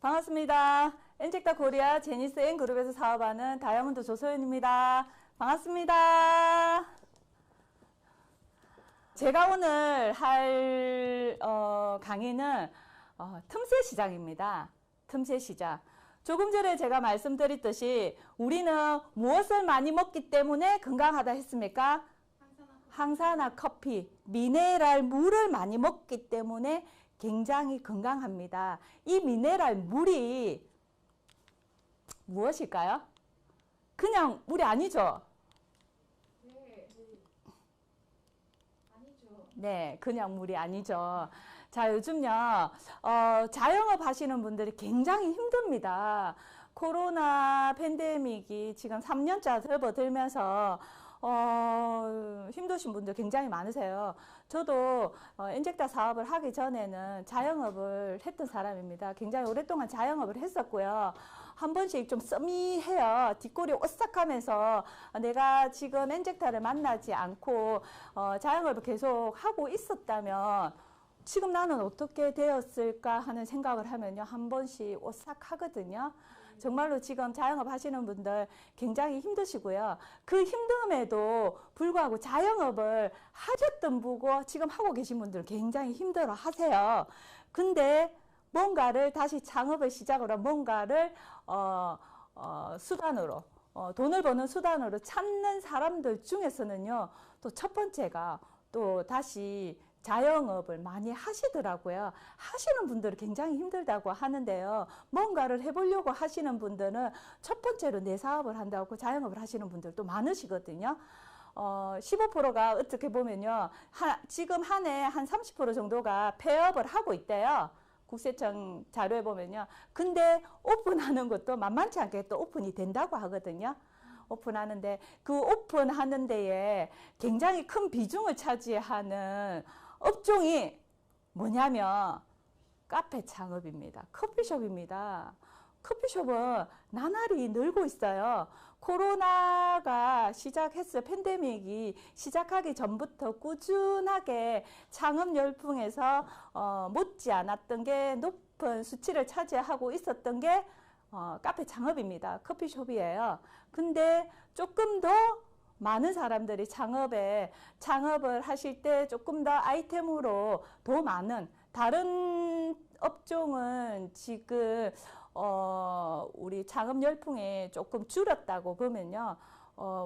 반갑습니다. 엔젝다 코리아 제니스 N 그룹에서 사업하는 다이아몬드 조소연입니다. 반갑습니다. 제가 오늘 할 강의는 틈새 시장입니다. 틈새 시장. 조금 전에 제가 말씀드렸듯이 우리는 무엇을 많이 먹기 때문에 건강하다 했습니까? 항산화 커피, 미네랄 물을 많이 먹기 때문에 굉장히 건강합니다. 이 미네랄 물이 무엇일까요? 그냥 물이 아니죠? 네. 아니죠. 네, 그냥 물이 아니죠. 자, 요즘요, 자영업 하시는 분들이 굉장히 힘듭니다. 코로나 팬데믹이 지금 3년차 접어들면서 힘드신 분들 굉장히 많으세요. 저도 엔젝다 사업을 하기 전에는 자영업을 했던 사람입니다. 굉장히 오랫동안 자영업을 했었고요. 한 번씩 좀 썸이해요. 뒷골이 오싹하면서 내가 지금 엔젝다를 만나지 않고 자영업을 계속 하고 있었다면 지금 나는 어떻게 되었을까 하는 생각을 하면요. 한 번씩 오싹하거든요. 정말로 지금 자영업 하시는 분들 굉장히 힘드시고요. 그 힘듦에도 불구하고 자영업을 하셨던 분고 지금 하고 계신 분들 굉장히 힘들어 하세요. 근데 뭔가를 다시 창업을 시작으로 뭔가를 수단으로 돈을 버는 수단으로 찾는 사람들 중에서는요. 또 첫 번째가 또 다시 자영업을 많이 하시더라고요. 하시는 분들은 굉장히 힘들다고 하는데요. 뭔가를 해보려고 하시는 분들은 첫 번째로 내 사업을 한다고 자영업을 하시는 분들도 많으시거든요. 15%가 어떻게 보면요. 지금 한 해 한 30% 정도가 폐업을 하고 있대요. 국세청 자료에 보면요. 근데 오픈하는 것도 만만치 않게 또 오픈이 된다고 하거든요. 오픈하는데 그 오픈하는 데에 굉장히 큰 비중을 차지하는 업종이 뭐냐면 카페 창업입니다. 커피숍입니다. 커피숍은 나날이 늘고 있어요. 코로나가 시작했어요. 팬데믹이 시작하기 전부터 꾸준하게 창업 열풍에서 못지 않았던 게 높은 수치를 차지하고 있었던 게 카페 창업입니다. 커피숍이에요. 근데 조금 더 많은 사람들이 창업을 하실 때 조금 더 아이템으로 더 많은 다른 업종은 지금 우리 창업 열풍이 조금 줄었다고 보면요.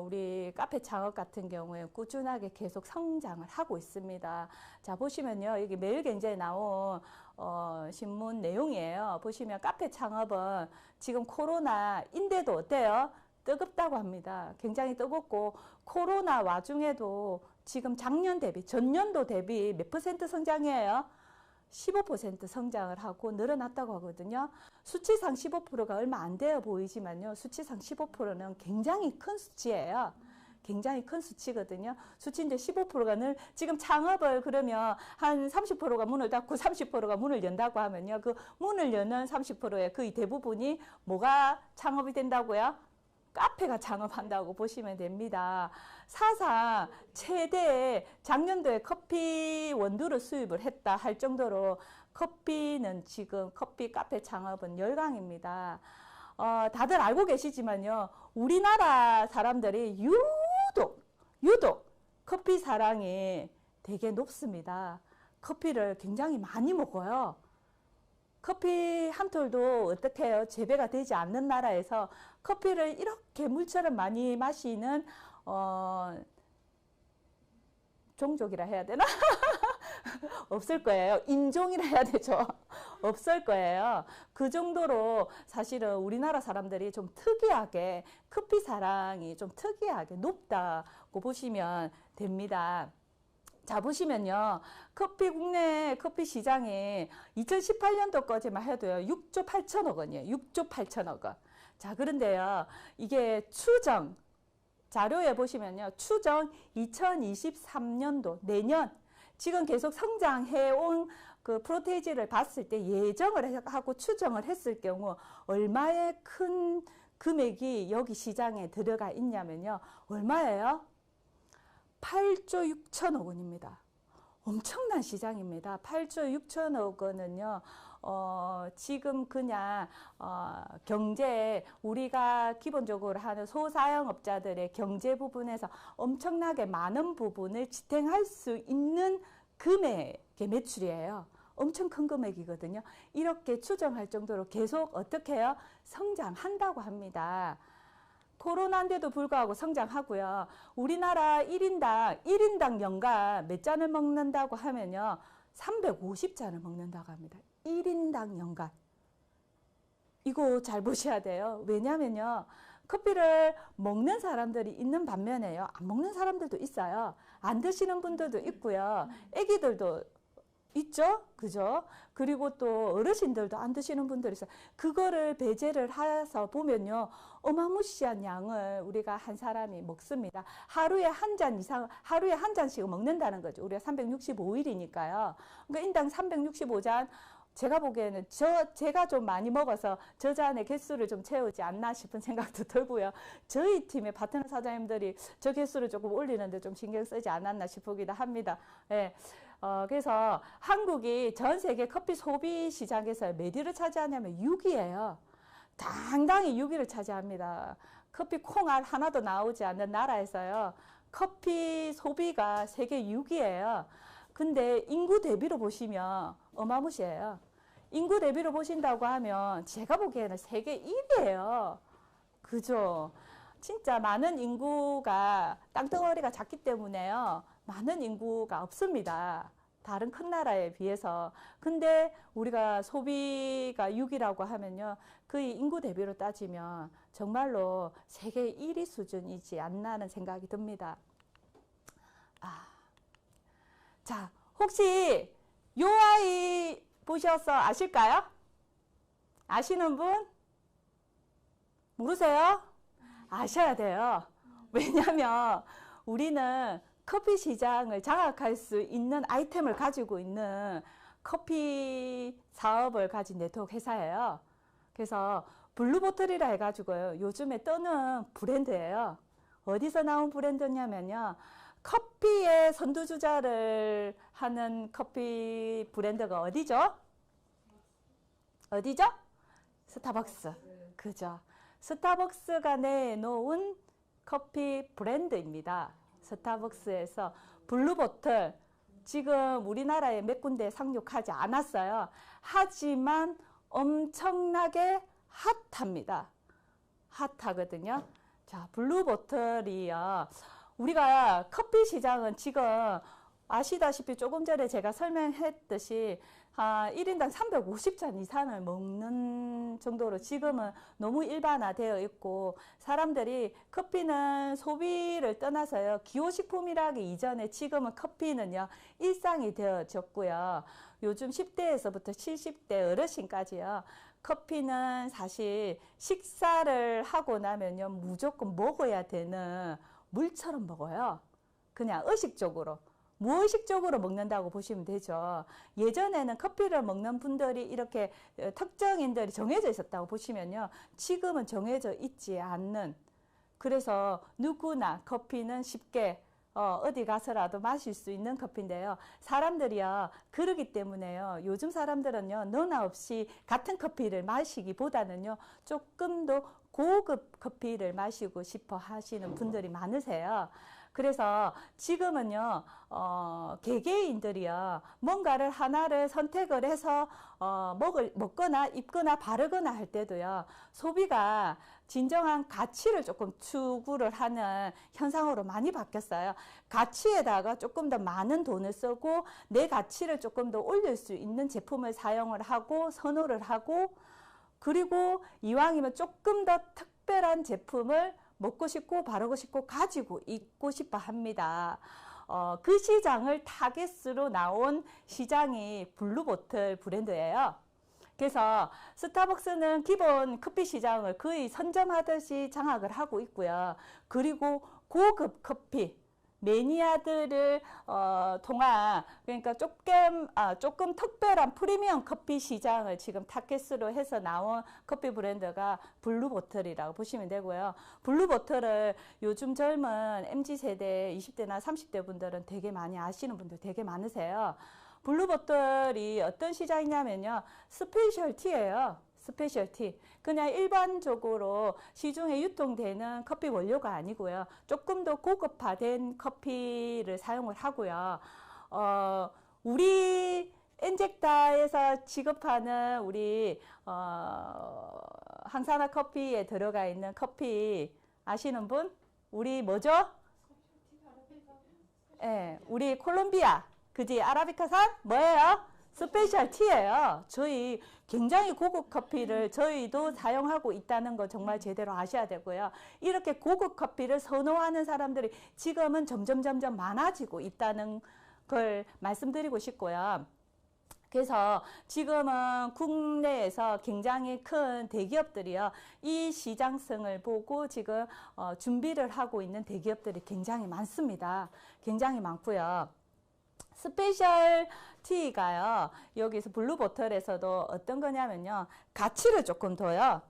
우리 카페 창업 같은 경우에 꾸준하게 계속 성장을 하고 있습니다. 자, 보시면요. 여기 매일경제에 나온 신문 내용이에요. 보시면 카페 창업은 지금 코로나인데도 어때요? 뜨겁다고 합니다. 굉장히 뜨겁고 코로나 와중에도 지금 작년 대비 전년도 대비 몇 퍼센트 성장이에요? 15% 성장을 하고 늘어났다고 하거든요. 수치상 15%가 얼마 안 되어 보이지만요. 수치상 15%는 굉장히 큰 수치예요. 굉장히 큰 수치거든요. 수치인데 15%가 지금 창업을 그러면 한 30%가 문을 닫고 30%가 문을 연다고 하면요. 그 문을 여는 30%의 거의 대부분이 뭐가 창업이 된다고요? 카페가 창업한다고 보시면 됩니다. 사상 최대 작년도에 커피 원두를 수입을 했다 할 정도로 커피는 지금 커피 카페 창업은 열강입니다. 다들 알고 계시지만요. 우리나라 사람들이 유독 커피 사랑이 되게 높습니다. 커피를 굉장히 많이 먹어요. 커피 한 톨도 어떻게 해요? 재배가 되지 않는 나라에서 커피를 이렇게 물처럼 많이 마시는 종족이라 해야 되나? 없을 거예요. 인종이라 해야 되죠. 없을 거예요. 그 정도로 사실은 우리나라 사람들이 좀 특이하게 커피 사랑이 좀 특이하게 높다고 보시면 됩니다. 자, 보시면요. 국내 커피 시장이 2018년도까지만 해도요. 6조 8천억 원이에요. 6조 8천억 원. 자, 그런데요. 이게 자료에 보시면요. 추정 2023년도, 내년, 지금 계속 성장해온 그 프로테이지를 봤을 때 예정을 하고 추정을 했을 경우 얼마의 큰 금액이 여기 시장에 들어가 있냐면요. 얼마예요? 8조 6천억 원입니다. 엄청난 시장입니다. 8조 6천억 원은요. 지금 그냥 경제 우리가 기본적으로 하는 소사용업자들의 경제 부분에서 엄청나게 많은 부분을 지탱할 수 있는 금액의 매출이에요. 엄청 큰 금액이거든요. 이렇게 추정할 정도로 계속 어떻게 해요? 성장한다고 합니다. 코로나인데도 불구하고 성장하고요. 우리나라 1인당 연간 몇 잔을 먹는다고 하면요. 350잔을 먹는다고 합니다. 1인당 연간. 이거 잘 보셔야 돼요. 왜냐면요. 커피를 먹는 사람들이 있는 반면에요. 안 먹는 사람들도 있어요. 안 드시는 분들도 있고요. 애기들도 있죠? 그죠? 그리고 또 어르신들도 안 드시는 분들이 있어요. 그거를 배제를 해서 보면요. 어마무시한 양을 우리가 한 사람이 먹습니다. 하루에 한 잔 이상, 하루에 한 잔씩 먹는다는 거죠. 우리가 365일이니까요. 그러니까 인당 365잔. 제가 보기에는 제가 좀 많이 먹어서 저 잔의 개수를 좀 채우지 않나 싶은 생각도 들고요. 저희 팀의 파트너 사장님들이 저 개수를 조금 올리는데 좀 신경 쓰지 않았나 싶기도 합니다. 예. 그래서 한국이 전 세계 커피 소비 시장에서 몇 위를 차지하냐면 6위예요. 당당히 6위를 차지합니다. 커피 콩알 하나도 나오지 않는 나라에서요. 커피 소비가 세계 6위예요. 근데 인구 대비로 보시면 어마무시해요. 인구 대비로 보신다고 하면 제가 보기에는 세계 1위예요. 그죠? 진짜 많은 인구가 땅덩어리가 작기 때문에요. 많은 인구가 없습니다. 다른 큰 나라에 비해서. 근데 우리가 소비가 6위라고 하면요. 그 인구 대비로 따지면 정말로 세계 1위 수준이지 않나 하는 생각이 듭니다. 자, 혹시 요 아이 보셔서 아실까요? 아시는 분? 모르세요? 아셔야 돼요. 왜냐면 우리는 커피 시장을 장악할 수 있는 아이템을 가지고 있는 커피 사업을 가진 네트워크 회사예요. 그래서 블루보틀이라 해가지고요. 요즘에 뜨는 브랜드예요. 어디서 나온 브랜드냐면요. 커피의 선두주자를 하는 커피 브랜드가 어디죠? 어디죠? 스타벅스. 그죠. 스타벅스가 내놓은 커피 브랜드입니다. 스타벅스에서 블루보틀 지금 우리나라에 몇 군데 상륙하지 않았어요. 하지만 엄청나게 핫합니다. 핫하거든요. 자, 블루보틀이요. 우리가 커피 시장은 지금 아시다시피 조금 전에 제가 설명했듯이 1인당 350잔 이상을 먹는 정도로 지금은 너무 일반화되어 있고 사람들이 커피는 소비를 떠나서요. 기호식품이라기 이전에 지금은 커피는요. 일상이 되어졌고요. 요즘 10대에서부터 70대 어르신까지요. 커피는 사실 식사를 하고 나면요. 무조건 먹어야 되는 물처럼 먹어요. 그냥 의식적으로. 무의식적으로 먹는다고 보시면 되죠. 예전에는 커피를 먹는 분들이 이렇게 특정인들이 정해져 있었다고 보시면요. 지금은 정해져 있지 않는. 그래서 누구나 커피는 쉽게 어디 가서라도 마실 수 있는 커피인데요. 사람들이요. 그러기 때문에요. 요즘 사람들은요. 너나 없이 같은 커피를 마시기보다는요. 조금 더 고급 커피를 마시고 싶어 하시는 분들이 많으세요. 그래서 지금은요, 개개인들이요, 뭔가를 하나를 선택을 해서, 먹거나 입거나 바르거나 할 때도요, 소비가 진정한 가치를 조금 추구를 하는 현상으로 많이 바뀌었어요. 가치에다가 조금 더 많은 돈을 쓰고, 내 가치를 조금 더 올릴 수 있는 제품을 사용을 하고, 선호를 하고, 그리고 이왕이면 조금 더 특별한 제품을 먹고 싶고 바르고 싶고 가지고 있고 싶어 합니다. 그 시장을 타겟으로 나온 시장이 블루보틀 브랜드예요. 그래서 스타벅스는 기본 커피 시장을 거의 선점하듯이 장악을 하고 있고요. 그리고 고급 커피, 매니아들을 통한 그러니까 조금 특별한 프리미엄 커피 시장을 지금 타겟으로 해서 나온 커피 브랜드가 블루보틀이라고 보시면 되고요. 블루보틀을 요즘 젊은 MZ세대 20대나 30대 분들은 되게 많이 아시는 분들 되게 많으세요. 블루보틀이 어떤 시장이냐면요. 스페셜티예요. 스페셜티. 그냥 일반적으로 시중에 유통되는 커피 원료가 아니고요. 조금 더 고급화된 커피를 사용을 하고요. 우리 엔젝다에서 지급하는 우리 항산화 커피에 들어가 있는 커피 아시는 분? 우리 뭐죠? 예, 우리 콜롬비아. 그지? 아라비카산 뭐예요? 스페셜티예요. 저희 굉장히 고급 커피를 저희도 사용하고 있다는 거 정말 제대로 아셔야 되고요. 이렇게 고급 커피를 선호하는 사람들이 지금은 점점 많아지고 있다는 걸 말씀드리고 싶고요. 그래서 지금은 국내에서 굉장히 큰 대기업들이요. 이 시장성을 보고 지금 준비를 하고 있는 대기업들이 굉장히 많습니다. 굉장히 많고요. 스페셜티가요. 여기서 블루보틀에서도 어떤 거냐면요. 가치를 조금 둬요.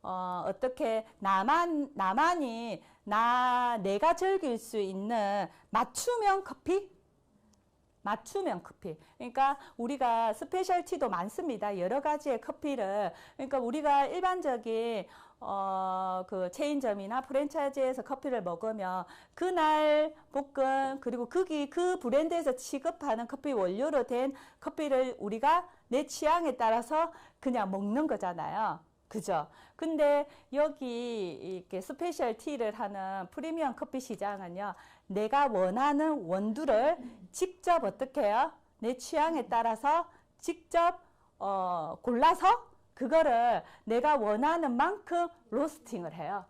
어떻게 나만이 내가 즐길 수 있는 맞춤형 커피? 맞춤형 커피. 그러니까 우리가 스페셜티도 많습니다. 여러 가지의 커피를. 그러니까 우리가 일반적인 그 체인점이나 프랜차이즈에서 커피를 먹으면 그날 볶은 그리고 그 브랜드에서 취급하는 커피 원료로 된 커피를 우리가 내 취향에 따라서 그냥 먹는 거잖아요. 그죠? 근데 여기 이렇게 스페셜티를 하는 프리미엄 커피 시장은요. 내가 원하는 원두를 직접 어떻게 해요? 내 취향에 따라서 직접 골라서 그거를 내가 원하는 만큼 로스팅을 해요.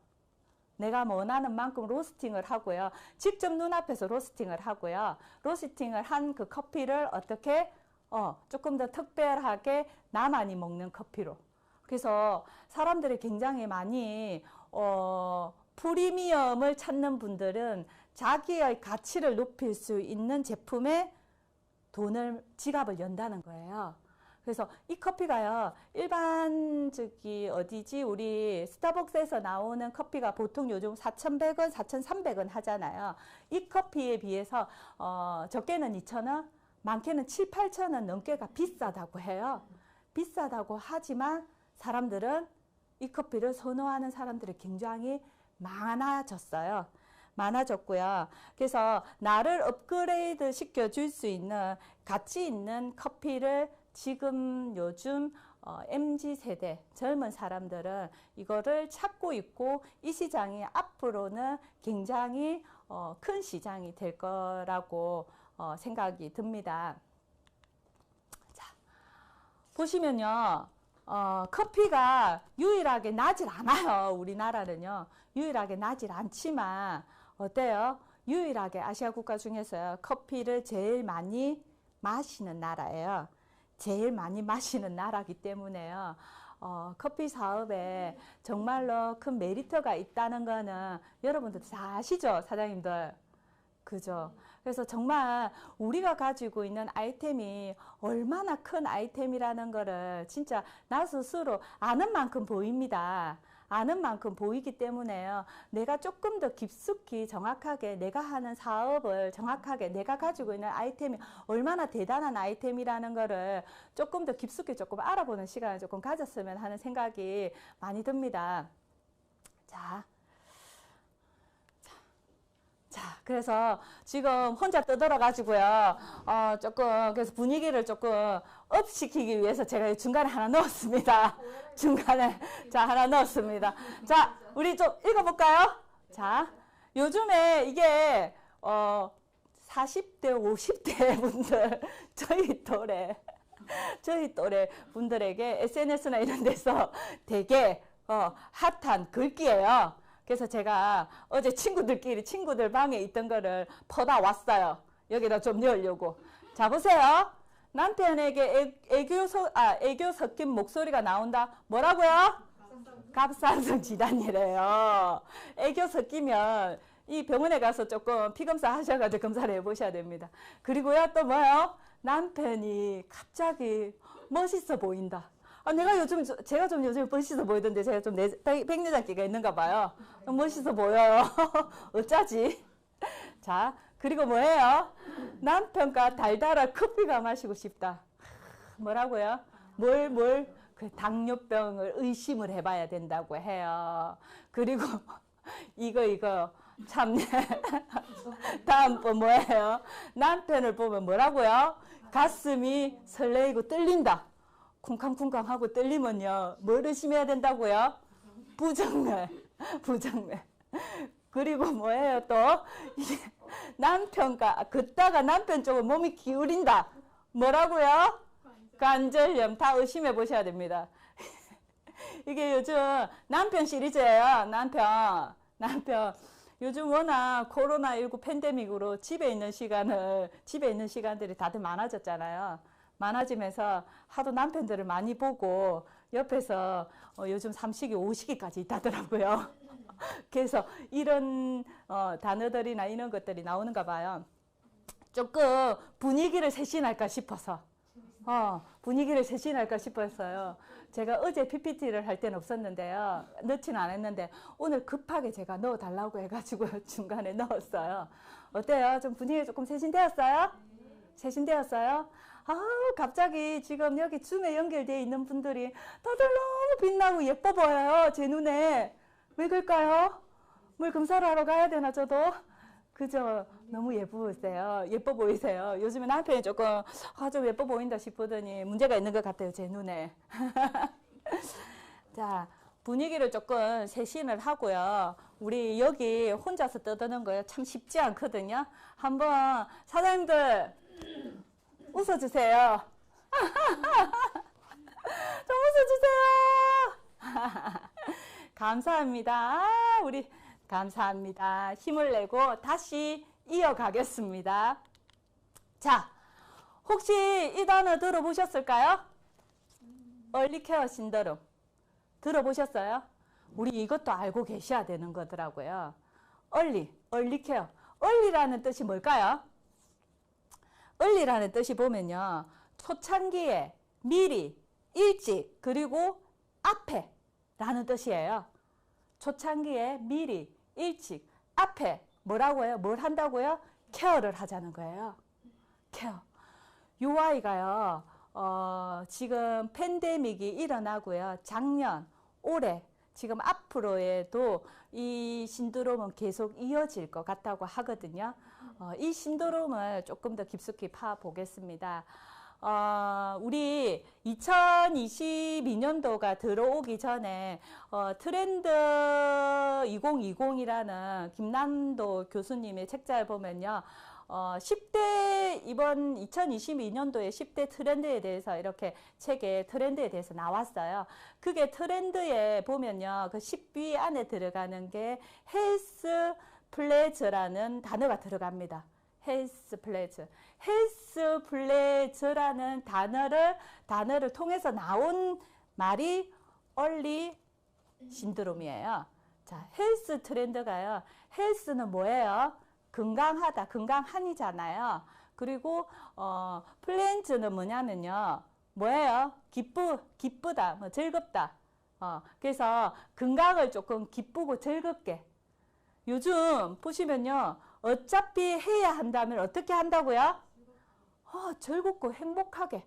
내가 원하는 만큼 로스팅을 하고요. 직접 눈앞에서 로스팅을 하고요. 로스팅을 한 그 커피를 어떻게 조금 더 특별하게 나만이 먹는 커피로. 그래서 사람들이 굉장히 많이 프리미엄을 찾는 분들은 자기의 가치를 높일 수 있는 제품에 지갑을 연다는 거예요. 그래서 이 커피가요, 일반적이 어디지? 우리 스타벅스에서 나오는 커피가 보통 요즘 4,100원, 4,300원 하잖아요. 이 커피에 비해서 적게는 2,000원, 많게는 7, 8,000원 넘게가 비싸다고 해요. 비싸다고 하지만 사람들은 이 커피를 선호하는 사람들이 굉장히 많아졌어요. 많아졌고요. 그래서 나를 업그레이드 시켜줄 수 있는 가치 있는 커피를 지금 요즘 MZ세대 젊은 사람들은 이거를 찾고 있고 이 시장이 앞으로는 굉장히 큰 시장이 될 거라고 생각이 듭니다. 자, 보시면요. 커피가 유일하게 나질 않아요. 우리나라는요. 유일하게 나질 않지만 어때요? 유일하게 아시아 국가 중에서 커피를 제일 많이 마시는 나라예요. 제일 많이 마시는 나라이기 때문에요. 커피 사업에 정말로 큰 메리트가 있다는 거는 여러분들 다 아시죠? 사장님들. 그죠? 그래서 정말 우리가 가지고 있는 아이템이 얼마나 큰 아이템이라는 거를 진짜 나 스스로 아는 만큼 보입니다. 아는 만큼 보이기 때문에요. 내가 조금 더 깊숙이 정확하게 내가 하는 사업을 정확하게 내가 가지고 있는 아이템이 얼마나 대단한 아이템이라는 거를 조금 더 깊숙이 조금 알아보는 시간을 조금 가졌으면 하는 생각이 많이 듭니다. 자, 그래서 지금 혼자 떠들어가지고요. 조금, 그래서 분위기를 조금 업 시키기 위해서 제가 중간에 하나 넣었습니다. 중간에, 자, 하나 넣었습니다. 자, 우리 좀 읽어볼까요? 자, 요즘에 이게, 40대, 50대 분들, 저희 또래 분들에게 SNS나 이런 데서 되게, 핫한 글귀예요. 그래서 제가 어제 친구들 방에 있던 거를 퍼다 왔어요. 여기다 좀 넣으려고. 자, 보세요. 남편에게 애교 섞인 목소리가 나온다. 뭐라고요? 갑상선 질환이래요. 애교 섞이면 이 병원에 가서 조금 피검사 하셔가지고 검사를 해보셔야 됩니다. 그리고요, 또 뭐요? 남편이 갑자기 멋있어 보인다. 제가 좀 요즘 멋있어 보이던데, 제가 좀 백내장기가 있는가 봐요. 멋있어 보여요. 어쩌지? 자, 그리고 뭐예요? 남편과 달달한 커피가 마시고 싶다. 뭐라고요? 그 당뇨병을 의심을 해봐야 된다고 해요. 그리고 이거 참 다음 번 뭐예요? 남편을 보면 뭐라고요? 가슴이 설레이고 떨린다. 쿵쾅쿵쾅하고 떨리면요, 뭘 의심해야 된다고요? 부정맥. 그리고 뭐예요 또? 이게 걷다가 남편 쪽으로 몸이 기울인다. 뭐라고요? 관절염. 다 의심해 보셔야 됩니다. 이게 요즘 남편 시리즈예요. 남편. 요즘 워낙 코로나19 팬데믹으로 집에 있는 시간들이 다들 많아졌잖아요. 많아지면서 하도 남편들을 많이 보고 옆에서 요즘 3시기, 5시기까지 있다더라고요. 그래서 이런 단어들이나 이런 것들이 나오는가 봐요. 조금 분위기를 쇄신할까 싶어서. 분위기를 쇄신할까 싶어서요. 제가 어제 PPT를 할 때는 없었는데요. 넣지는 않았는데 오늘 급하게 제가 넣어달라고 해가지고 중간에 넣었어요. 어때요? 좀 분위기 조금 쇄신되었어요? 쇄신되었어요? 갑자기 지금 여기 줌에 연결되어 있는 분들이 다들 너무 빛나고 예뻐 보여요. 제 눈에. 왜 그럴까요? 뭘 검사를 하러 가야 되나 저도? 그죠? 너무 예뻐 보이세요. 요즘에 남편이 조금 좀 예뻐 보인다 싶더니 문제가 있는 것 같아요. 제 눈에. 자, 분위기를 조금 쇄신을 하고요. 우리 여기 혼자서 떠드는 거요. 참 쉽지 않거든요. 한번 사장님들 웃어주세요. 좀 웃어주세요. 감사합니다. 우리 감사합니다. 힘을 내고 다시 이어가겠습니다. 자, 혹시 이 단어 들어보셨을까요? 얼리케어 신드롬. 들어보셨어요? 우리 이것도 알고 계셔야 되는 거더라고요. 얼리케어. 얼리라는 뜻이 뭘까요? 얼리라는 뜻이 보면요. 초창기에, 미리, 일찍, 그리고 앞에 라는 뜻이에요. 초창기에, 미리, 일찍, 앞에 뭐라고요? 뭘 한다고요? 케어를 하자는 거예요. 케어. 요 아이가요. 지금 팬데믹이 일어나고요. 작년, 올해, 지금 앞으로에도 이 신드롬은 계속 이어질 것 같다고 하거든요. 이 신드롬을 조금 더 깊숙이 파보겠습니다. 우리 2022년도가 들어오기 전에 트렌드 2020이라는 김남도 교수님의 책자를 보면요. 10대 이번 2022년도에 10대 트렌드에 대해서 이렇게 책에 트렌드에 대해서 나왔어요. 그게 트렌드에 보면요. 그 10위 안에 들어가는 게 헬스 플래저라는 단어가 들어갑니다. 헬스 플래저라는 단어를 통해서 나온 말이 얼리 신드롬이에요. 자, 헬스 트렌드가요. 헬스는 뭐예요? 건강하다, 건강한이잖아요. 그리고 플랜즈는 뭐냐면요. 뭐예요? 기쁘다, 뭐 즐겁다. 그래서 건강을 조금 기쁘고 즐겁게. 요즘 보시면요. 어차피 해야 한다면 어떻게 한다고요? 즐겁고 행복하게.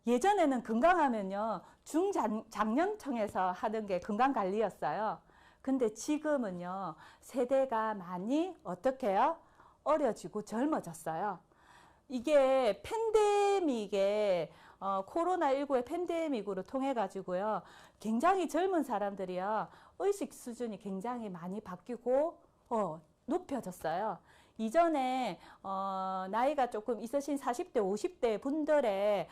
예전에는 건강하면요. 중장년층에서 하는 게 건강관리였어요. 근데 지금은요. 세대가 많이 어떻게 해요? 어려지고 젊어졌어요. 이게 팬데믹에 코로나19의 팬데믹으로 통해 가지고요. 굉장히 젊은 사람들이요. 의식 수준이 굉장히 많이 바뀌고 높여졌어요. 이전에 나이가 조금 있으신 40대, 50대 분들의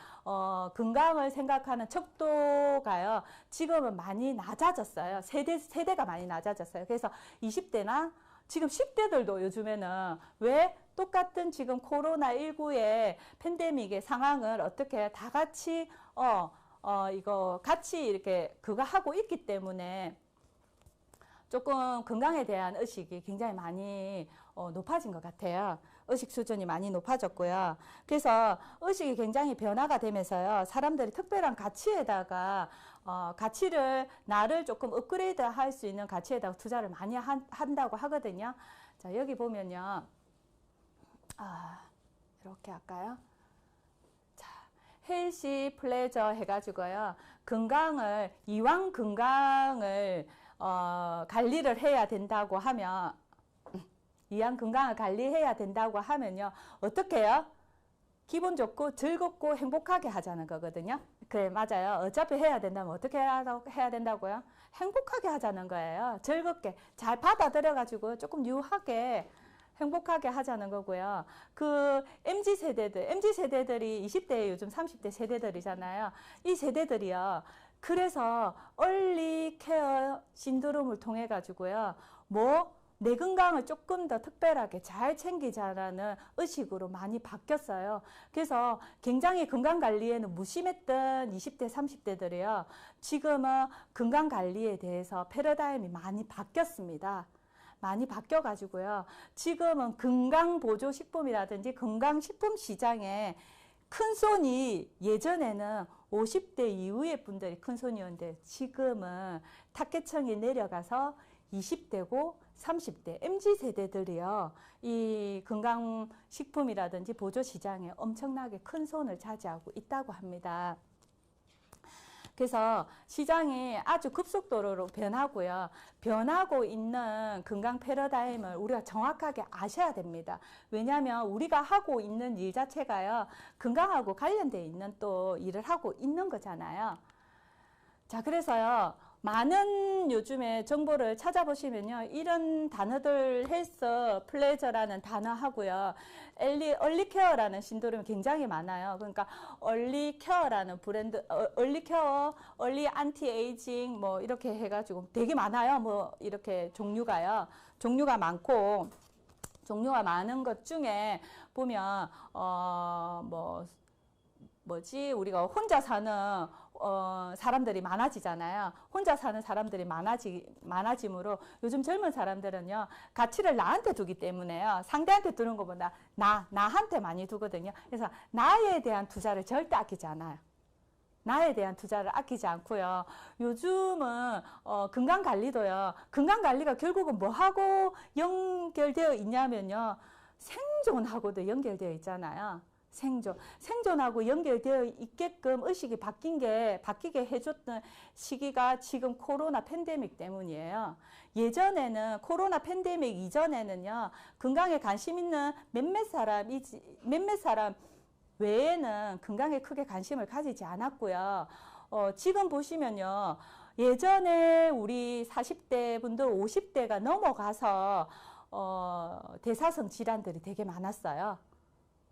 건강을 생각하는 척도가요. 지금은 많이 낮아졌어요. 세대가 많이 낮아졌어요. 그래서 20대나 지금 10대들도 요즘에는 왜 똑같은 지금 코로나19의 팬데믹의 상황을 어떻게 다 같이 이거 같이 이렇게 그거 하고 있기 때문에 조금 건강에 대한 의식이 굉장히 많이 높아진 것 같아요. 의식 수준이 많이 높아졌고요. 그래서 의식이 굉장히 변화가 되면서요. 사람들이 특별한 가치에다가 가치를 나를 조금 업그레이드 할 수 있는 가치에다가 투자를 많이 한다고 하거든요. 자, 여기 보면요. 이렇게 할까요? 자, 헬시 플레저 해가지고요. 이왕 건강을 관리를 해야 된다고 하면, 이왕 건강을 관리해야 된다고 하면요. 어떻게 해요? 기분 좋고 즐겁고 행복하게 하자는 거거든요. 그래, 맞아요. 어차피 해야 된다면 어떻게 해야 된다고요? 행복하게 하자는 거예요. 즐겁게 잘 받아들여가지고 조금 유하게 행복하게 하자는 거고요. 그 MZ세대들이 20대 요즘 30대 세대들이잖아요. 이 세대들이요. 그래서 얼리 케어 신드롬을 통해 가지고요. 내 건강을 조금 더 특별하게 잘 챙기자라는 의식으로 많이 바뀌었어요. 그래서 굉장히 건강관리에는 무심했던 20대, 30대들이요. 지금은 건강관리에 대해서 패러다임이 많이 바뀌었습니다. 많이 바뀌어가지고요. 지금은 건강보조식품이라든지 건강식품 시장에 큰 손이 예전에는 50대 이후의 분들이 큰 손이었는데 지금은 타겟층이 내려가서 20대고 30대 MZ세대들이요. 이 건강식품이라든지 보조시장에 엄청나게 큰 손을 차지하고 있다고 합니다. 그래서 시장이 아주 급속도로 변하고요. 변하고 있는 건강 패러다임을 우리가 정확하게 아셔야 됩니다. 왜냐하면 우리가 하고 있는 일 자체가요. 건강하고 관련되어 있는 또 일을 하고 있는 거잖아요. 자, 그래서요. 많은 요즘에 정보를 찾아보시면요. 이런 단어들 헬스 플레저라는 단어하고요. 얼리케어라는 신드롬이 굉장히 많아요. 그러니까 얼리케어라는 브랜드, 얼리케어, 얼리 안티에이징 뭐 이렇게 해가지고 되게 많아요. 뭐 이렇게 종류가요. 종류가 많고 종류가 많은 것 중에 보면 우리가 혼자 사는 사람들이 많아지잖아요. 혼자 사는 사람들이 많아지므로 요즘 젊은 사람들은요, 가치를 나한테 두기 때문에요. 상대한테 두는 것보다 나한테 많이 두거든요. 그래서 나에 대한 투자를 절대 아끼지 않아요. 나에 대한 투자를 아끼지 않고요. 요즘은 건강관리도요. 건강관리가 결국은 뭐하고 연결되어 있냐면요. 생존하고도 연결되어 있잖아요. 생존하고 연결되어 있게끔 의식이 바뀌게 해줬던 시기가 지금 코로나 팬데믹 때문이에요. 예전에는 코로나 팬데믹 이전에는요, 건강에 관심 있는 몇몇 사람 외에는 건강에 크게 관심을 가지지 않았고요. 지금 보시면요, 예전에 우리 40대 분들 50대가 넘어가서 대사성 질환들이 되게 많았어요.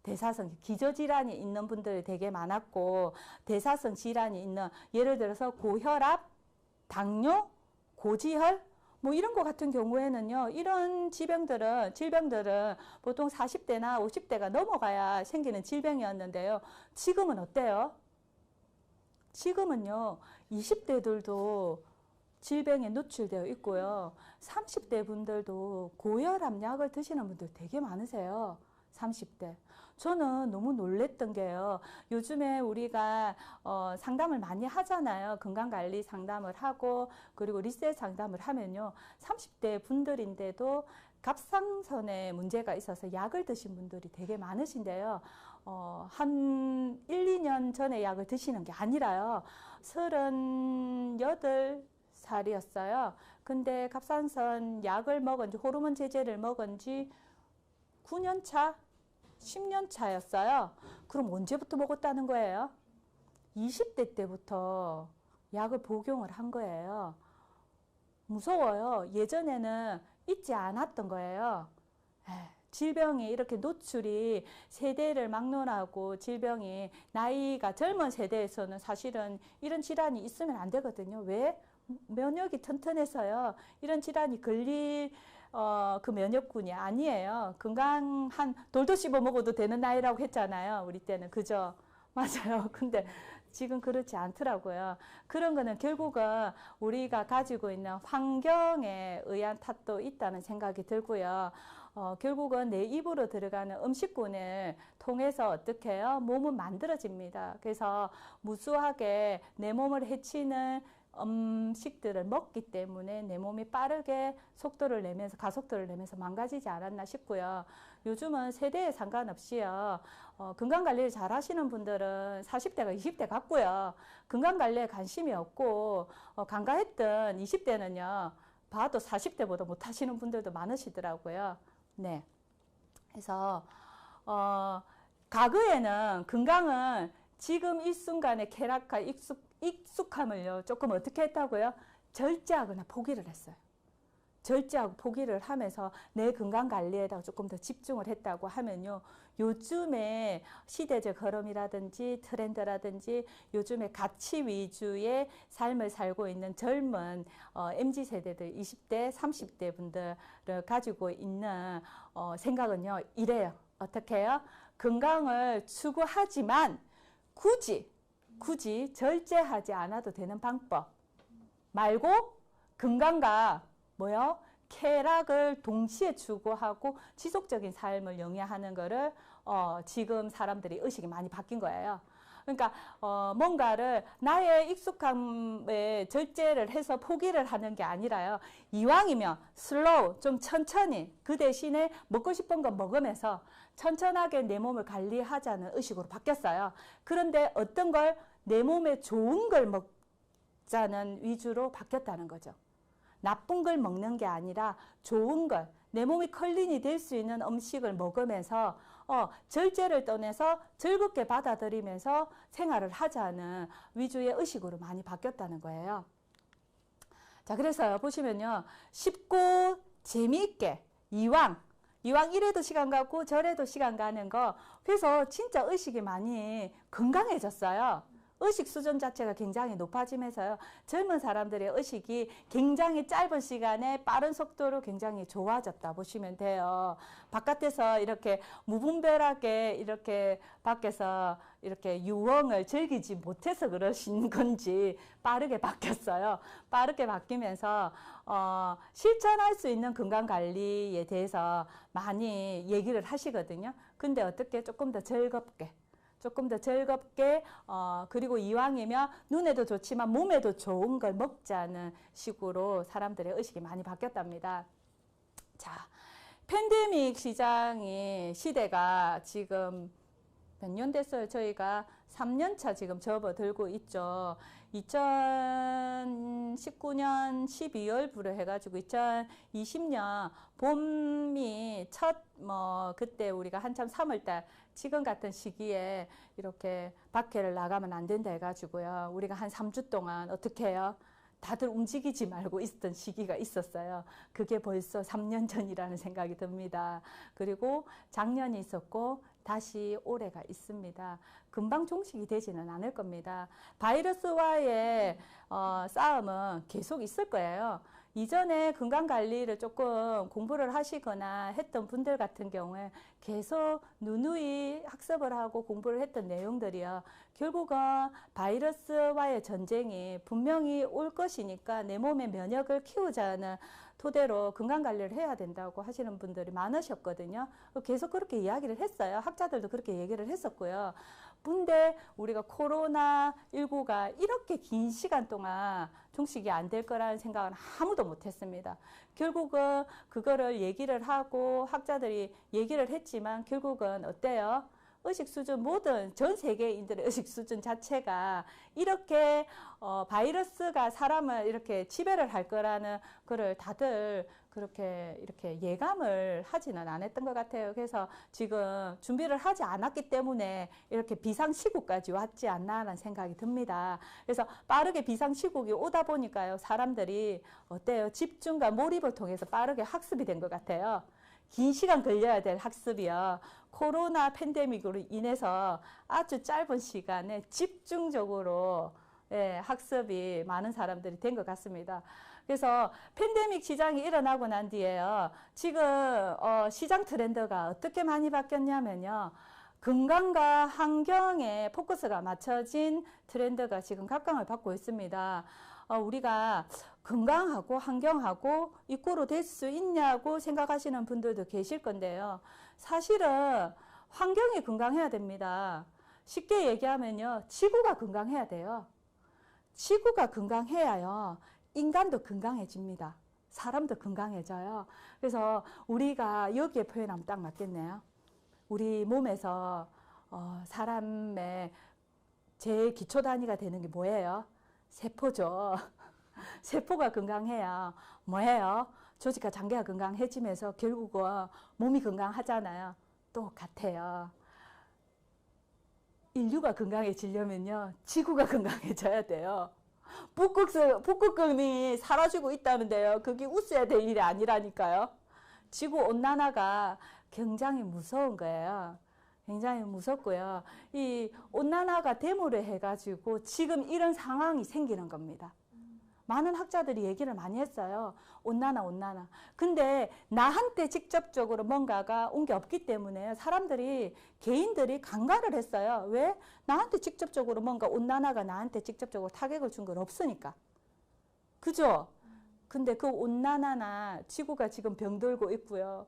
대사성, 기저질환이 있는 분들이 되게 많았고, 대사성 질환이 있는, 예를 들어서 고혈압, 당뇨, 고지혈, 뭐 이런 거 같은 경우에는요, 이런 질병들은 보통 40대나 50대가 넘어가야 생기는 질병이었는데요. 지금은 어때요? 지금은요, 20대들도 질병에 노출되어 있고요. 30대 분들도 고혈압 약을 드시는 분들 되게 많으세요. 30대. 저는 너무 놀랬던 게요. 요즘에 우리가 상담을 많이 하잖아요. 건강관리 상담을 하고 그리고 리셋 상담을 하면요. 30대 분들인데도 갑상선에 문제가 있어서 약을 드신 분들이 되게 많으신데요. 한 1, 2년 전에 약을 드시는 게 아니라요. 38살이었어요. 근데 갑상선 약을 먹은 지, 호르몬 제제를 먹은 지 9년 차? 10년 차였어요. 그럼 언제부터 먹었다는 거예요? 20대 때부터 약을 복용을 한 거예요. 무서워요. 예전에는 있지 않았던 거예요. 질병이 이렇게 노출이 세대를 막론하고 질병이 나이가 젊은 세대에서는 사실은 이런 질환이 있으면 안 되거든요. 왜? 면역이 튼튼해서요. 이런 질환이 걸릴 그 면역군이 아니에요. 건강한 돌도 씹어 먹어도 되는 나이라고 했잖아요. 우리 때는. 그죠? 맞아요. 근데 지금 그렇지 않더라고요. 그런 거는 결국은 우리가 가지고 있는 환경에 의한 탓도 있다는 생각이 들고요. 결국은 내 입으로 들어가는 음식군을 통해서 어떻게 해요? 몸은 만들어집니다. 그래서 무수하게 내 몸을 해치는 음식들을 먹기 때문에 내 몸이 빠르게 속도를 내면서 가속도를 내면서 망가지지 않았나 싶고요. 요즘은 세대에 상관없이요. 건강관리를 잘 하시는 분들은 40대가 20대 같고요. 건강관리에 관심이 없고 간과했던 20대는요. 봐도 40대보다 못하시는 분들도 많으시더라고요. 네. 그래서 과거에는 건강은 지금 이 순간의 쾌락과 익숙함을요, 조금 어떻게 했다고요? 절제하거나 포기를 했어요. 절제하고 포기를 하면서 내 건강 관리에다가 조금 더 집중을 했다고 하면요, 요즘에 시대적 흐름이라든지 트렌드라든지 요즘에 가치 위주의 삶을 살고 있는 젊은 MZ세대들 20대, 30대 분들을 가지고 있는 생각은요, 이래요. 어떻게 해요? 건강을 추구하지만 굳이 절제하지 않아도 되는 방법 말고 건강과 뭐요? 쾌락을 동시에 추구하고 지속적인 삶을 영위하는 거를 지금 사람들이 의식이 많이 바뀐 거예요. 그러니까 뭔가를 나의 익숙함에 절제를 해서 포기를 하는 게 아니라요. 이왕이면 슬로우, 좀 천천히 그 대신에 먹고 싶은 거 먹으면서 천천하게 내 몸을 관리하자는 의식으로 바뀌었어요. 그런데 어떤 걸 내 몸에 좋은 걸 먹자는 위주로 바뀌었다는 거죠. 나쁜 걸 먹는 게 아니라 좋은 걸, 내 몸이 클린이 될 수 있는 음식을 먹으면서 절제를 떠나서 즐겁게 받아들이면서 생활을 하자는 위주의 의식으로 많이 바뀌었다는 거예요. 자, 그래서 보시면요. 쉽고 재미있게 이왕 이래도 시간 가고 저래도 시간 가는 거, 그래서 진짜 의식이 많이 건강해졌어요. 의식 수준 자체가 굉장히 높아지면서요. 젊은 사람들의 의식이 굉장히 짧은 시간에 빠른 속도로 굉장히 좋아졌다 보시면 돼요. 바깥에서 이렇게 무분별하게 이렇게 밖에서 이렇게 유흥을 즐기지 못해서 그러신 건지 빠르게 바뀌었어요. 빠르게 바뀌면서 실천할 수 있는 건강관리에 대해서 많이 얘기를 하시거든요. 근데 어떻게 조금 더 즐겁게 그리고 이왕이면 눈에도 좋지만 몸에도 좋은 걸 먹자는 식으로 사람들의 의식이 많이 바뀌었답니다. 자, 팬데믹 시대가 지금 몇 년 됐어요? 저희가 3년차 지금 접어들고 있죠. 2019년 12월부로 해가지고 2020년 봄이 그때 우리가 한참 3월달 지금 같은 시기에 이렇게 밖에를 나가면 안 된다 해가지고요. 우리가 한 3주 동안 어떻게 해요? 다들 움직이지 말고 있었던 시기가 있었어요. 그게 벌써 3년 전이라는 생각이 듭니다. 그리고 작년이 있었고 다시 올해가 있습니다. 금방 종식이 되지는 않을 겁니다. 바이러스와의 싸움은 계속 있을 거예요. 이전에 건강관리를 조금 공부를 하시거나 했던 분들 같은 경우에 계속 누누이 학습을 하고 공부를 했던 내용들이요. 결국은 바이러스와의 전쟁이 분명히 올 것이니까 내 몸의 면역을 키우자는 토대로 건강관리를 해야 된다고 하시는 분들이 많으셨거든요. 계속 그렇게 이야기를 했어요. 학자들도 그렇게 얘기를 했었고요. 근데 우리가 코로나19가 이렇게 긴 시간 동안 종식이 안 될 거라는 생각은 아무도 못했습니다. 결국은 그거를 얘기를 하고 학자들이 얘기를 했지만 결국은 어때요? 의식 수준, 모든 전 세계인들의 의식 수준 자체가 이렇게 바이러스가 사람을 이렇게 지배를 할 거라는 거를 다들 그렇게 이렇게 예감을 하지는 않았던 것 같아요. 그래서 지금 준비를 하지 않았기 때문에 이렇게 비상시국까지 왔지 않나라는 생각이 듭니다. 그래서 빠르게 비상시국이 오다 보니까요, 사람들이 어때요? 집중과 몰입을 통해서 빠르게 학습이 된 것 같아요. 긴 시간 걸려야 될 학습이요. 코로나 팬데믹으로 인해서 아주 짧은 시간에 집중적으로 학습이 많은 사람들이 된 것 같습니다. 그래서 팬데믹 시장이 일어나고 난 뒤에요. 지금 시장 트렌드가 어떻게 많이 바뀌었냐면요. 건강과 환경에 포커스가 맞춰진 트렌드가 지금 각광을 받고 있습니다. 우리가 건강하고 환경하고 이꼬로 될 수 있냐고 생각하시는 분들도 계실 건데요. 사실은 환경이 건강해야 됩니다. 쉽게 얘기하면요. 지구가 건강해야 돼요. 지구가 건강해야요. 인간도 건강해집니다. 사람도 건강해져요. 그래서 우리가 여기에 표현하면 딱 맞겠네요. 우리 몸에서 사람의 제일 기초 단위가 되는 게 뭐예요? 세포죠. 세포가 건강해야 뭐예요? 조직과 장기가 건강해지면서 결국은 몸이 건강하잖아요. 똑같아요. 인류가 건강해지려면요. 지구가 건강해져야 돼요. 북극곰이 사라지고 있다는데요. 그게 웃어야 될 일이 아니라니까요. 지구온난화가 굉장히 무서운 거예요. 굉장히 무섭고요. 이 온난화가 데모를 해가지고 지금 이런 상황이 생기는 겁니다. 많은 학자들이 얘기를 많이 했어요. 온난화. 근데 나한테 직접적으로 뭔가가 온 게 없기 때문에 사람들이, 개인들이 간과를 했어요. 왜? 나한테 직접적으로 뭔가 온난화가 나한테 직접적으로 타격을 준 건 없으니까. 그죠? 근데 그 온난화나 지구가 지금 병들고 있고요.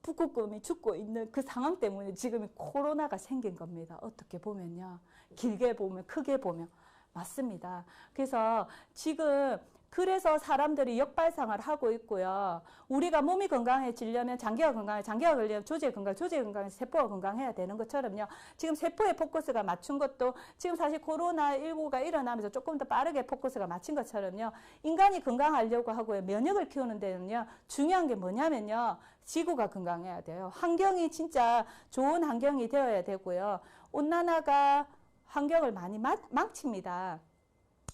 북극곰이 죽고 있는 그 상황 때문에 지금 코로나가 생긴 겁니다. 어떻게 보면요. 길게 보면, 크게 보면. 맞습니다. 그래서 지금 그래서 사람들이 역발상을 하고 있고요. 우리가 몸이 건강해지려면 장기가 건강해, 장기가 걸리면 조직이 건강해, 조직이 건강해서 세포가 건강해야 되는 것처럼요. 지금 세포에 포커스가 맞춘 것도 지금 사실 코로나19가 일어나면서 조금 더 빠르게 포커스가 맞춘 것처럼요. 인간이 건강하려고 하고요. 면역을 키우는 데는요. 중요한 게 뭐냐면요. 지구가 건강해야 돼요. 환경이 진짜 좋은 환경이 되어야 되고요. 온난화가 환경을 많이 망칩니다.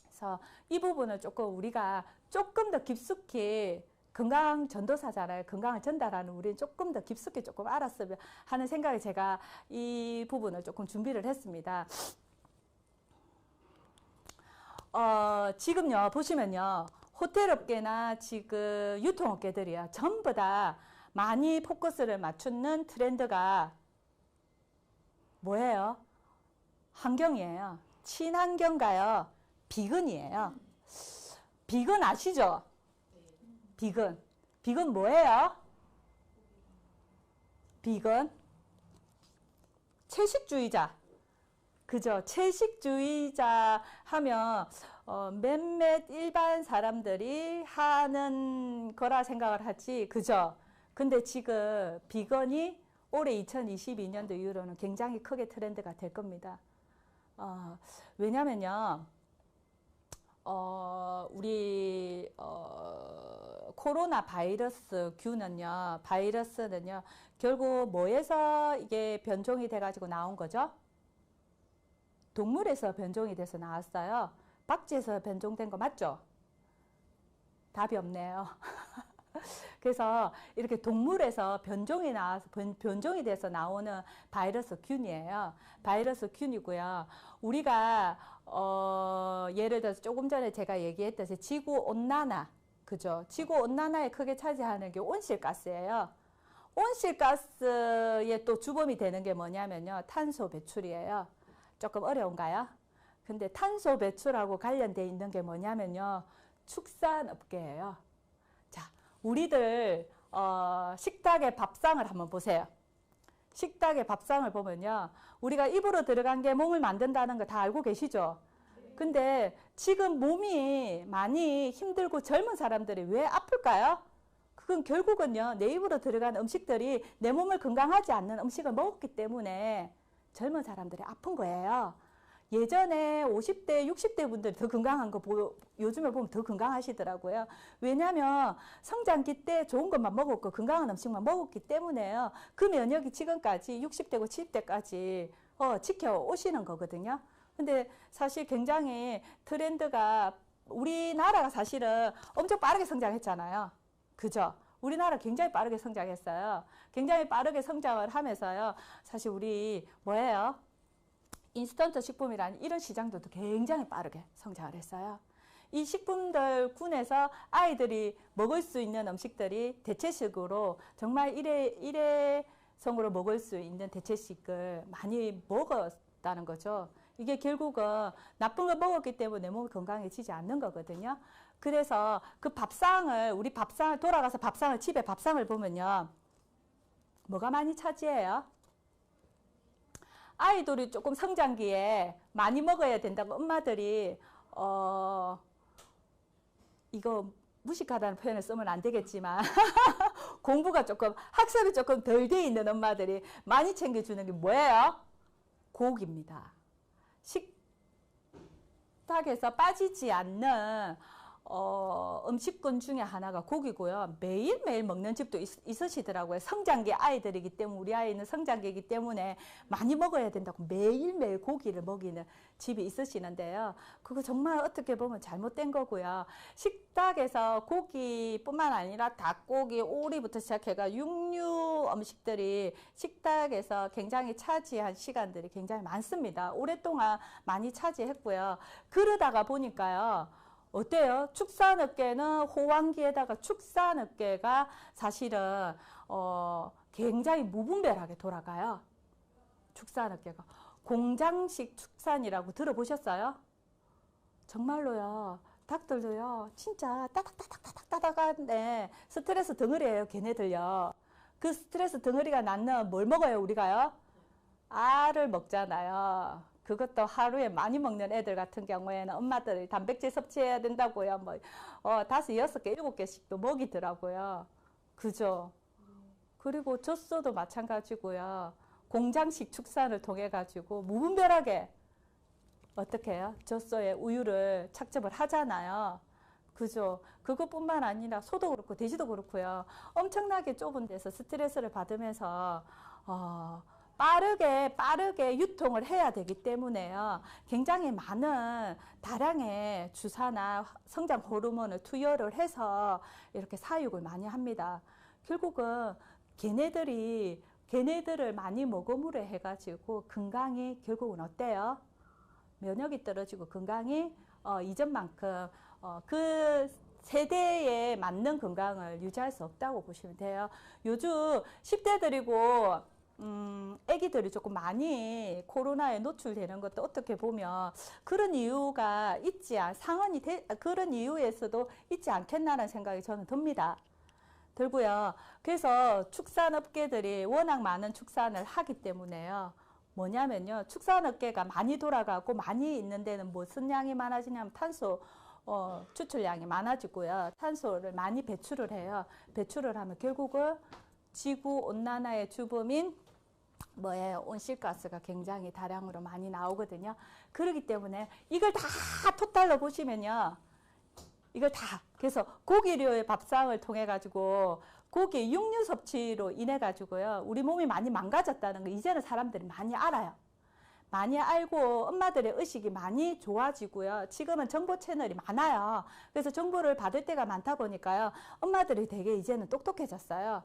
그래서 이 부분을 조금 우리가 조금 더 깊숙이 건강 전도사잖아요. 건강을 전달하는 우리는 조금 더 깊숙이 조금 알았으면 하는 생각에 제가 이 부분을 조금 준비를 했습니다. 지금요, 보시면요. 호텔업계나 지금 유통업계들이요. 전부 다 많이 포커스를 맞추는 트렌드가 뭐예요? 환경이에요. 친환경가요. 비건이에요. 비건 아시죠? 비건. 비건 뭐예요? 비건. 채식주의자. 그죠? 채식주의자 하면 몇몇 일반 사람들이 하는 거라 생각을 하지. 그죠? 근데 지금 비건이 올해 2022년도 이후로는 굉장히 크게 트렌드가 될 겁니다. 왜냐면요, 우리, 코로나 바이러스 균은요, 바이러스는요, 결국 뭐에서 이게 변종이 돼가지고 나온 거죠? 동물에서 변종이 돼서 나왔어요. 박쥐에서 변종된 거 맞죠? 답이 없네요. 그래서 이렇게 동물에서 변종이 나와서 변종이 돼서 나오는 바이러스 균이에요. 바이러스 균이고요. 우리가 예를 들어서 조금 전에 제가 얘기했듯이 지구 온난화, 그죠? 지구 온난화에 크게 차지하는 게 온실가스예요. 온실가스의 또 주범이 되는 게 뭐냐면요, 탄소 배출이에요. 조금 어려운가요? 근데 탄소 배출하고 관련돼 있는 게 뭐냐면요, 축산업계예요. 우리들 식탁의 밥상을 한번 보세요. 식탁의 밥상을 보면요. 우리가 입으로 들어간 게 몸을 만든다는 거 다 알고 계시죠? 근데 지금 몸이 많이 힘들고 젊은 사람들이 왜 아플까요? 그건 결국은요. 내 입으로 들어간 음식들이 내 몸을 건강하지 않는 음식을 먹었기 때문에 젊은 사람들이 아픈 거예요. 예전에 50대, 60대 분들이 더 건강한 거 요즘에 보면 더 건강하시더라고요. 왜냐하면 성장기 때 좋은 것만 먹었고 건강한 음식만 먹었기 때문에요. 그 면역이 지금까지 60대고 70대까지 지켜오시는 거거든요. 근데 사실 굉장히 트렌드가 우리나라가 사실은 엄청 빠르게 성장했잖아요. 그죠? 우리나라 굉장히 빠르게 성장했어요. 굉장히 빠르게 성장을 하면서요. 사실 우리 뭐예요? 인스턴트 식품이라는 이런 시장들도 굉장히 빠르게 성장을 했어요. 이 식품들 군에서 아이들이 먹을 수 있는 음식들이 대체식으로 정말 성으로 먹을 수 있는 대체식을 많이 먹었다는 거죠. 이게 결국은 나쁜 거 먹었기 때문에 내 몸이 건강해지지 않는 거거든요. 그래서 그 밥상을, 우리 밥상을, 돌아가서 밥상을, 집에 밥상을 보면요. 뭐가 많이 차지해요? 아이들이 조금 성장기에 많이 먹어야 된다고 엄마들이, 이거 무식하다는 표현을 쓰면 안 되겠지만, 공부가 조금, 학습이 조금 덜 돼 있는 엄마들이 많이 챙겨주는 게 뭐예요? 고기입니다. 식탁에서 빠지지 않는 음식군 중에 하나가 고기고요. 매일매일 먹는 집도 있으시더라고요. 성장기 아이들이기 때문에, 우리 아이는 성장기이기 때문에 많이 먹어야 된다고 매일매일 고기를 먹이는 집이 있으시는데요. 그거 정말 어떻게 보면 잘못된 거고요. 식탁에서 고기뿐만 아니라 닭고기, 오리부터 시작해가 육류 음식들이 식탁에서 굉장히 차지한 시간들이 굉장히 많습니다. 오랫동안 많이 차지했고요. 그러다가 보니까요. 어때요? 축산업계는 호황기에다가 축산업계가 사실은 굉장히 무분별하게 돌아가요. 축산업계가. 공장식 축산이라고 들어보셨어요? 정말로요. 닭들도요. 진짜 따닥따닥따닥따닥한데 스트레스 덩어리예요. 걔네들요. 그 스트레스 덩어리가 낳는 뭘 먹어요? 우리가요? 알을 먹잖아요. 그것도 하루에 많이 먹는 애들 같은 경우에는 엄마들이 단백질 섭취해야 된다고요. 뭐, 5, 6개, 7개씩도 먹이더라고요. 그죠? 그리고 젖소도 마찬가지고요. 공장식 축산을 통해 가지고 무분별하게 어떻게 해요? 젖소에 우유를 착즙을 하잖아요. 그죠? 그것뿐만 아니라 소도 그렇고 돼지도 그렇고요. 엄청나게 좁은 데서 스트레스를 받으면서 빠르게 유통을 해야 되기 때문에요. 굉장히 많은 다량의 주사나 성장 호르몬을 투여를 해서 이렇게 사육을 많이 합니다. 결국은 걔네들을 많이 먹음으로 해가지고 건강이 결국은 어때요? 면역이 떨어지고 건강이 이전만큼 그 세대에 맞는 건강을 유지할 수 없다고 보시면 돼요. 요즘 10대들이고 애기들이 조금 많이 코로나에 노출되는 것도 어떻게 보면 그런 이유가 그런 이유에서도 있지 않겠나라는 생각이 저는 듭니다. 들고요. 그래서 축산업계들이 워낙 많은 축산을 하기 때문에요. 뭐냐면요. 축산업계가 많이 돌아가고 많이 있는 데는 무슨 양이 많아지냐면 탄소 추출량이 많아지고요. 탄소를 많이 배출을 해요. 배출을 하면 결국은 지구온난화의 주범인 뭐예요? 온실가스가 굉장히 다량으로 많이 나오거든요. 그렇기 때문에 이걸 다 토탈로 보시면요. 이걸 다 그래서 고기류의 밥상을 통해 가지고 고기 육류 섭취로 인해 가지고요. 우리 몸이 많이 망가졌다는 거 이제는 사람들이 많이 알아요. 많이 알고 엄마들의 의식이 많이 좋아지고요. 지금은 정보 채널이 많아요. 그래서 정보를 받을 때가 많다 보니까요. 엄마들이 되게 이제는 똑똑해졌어요.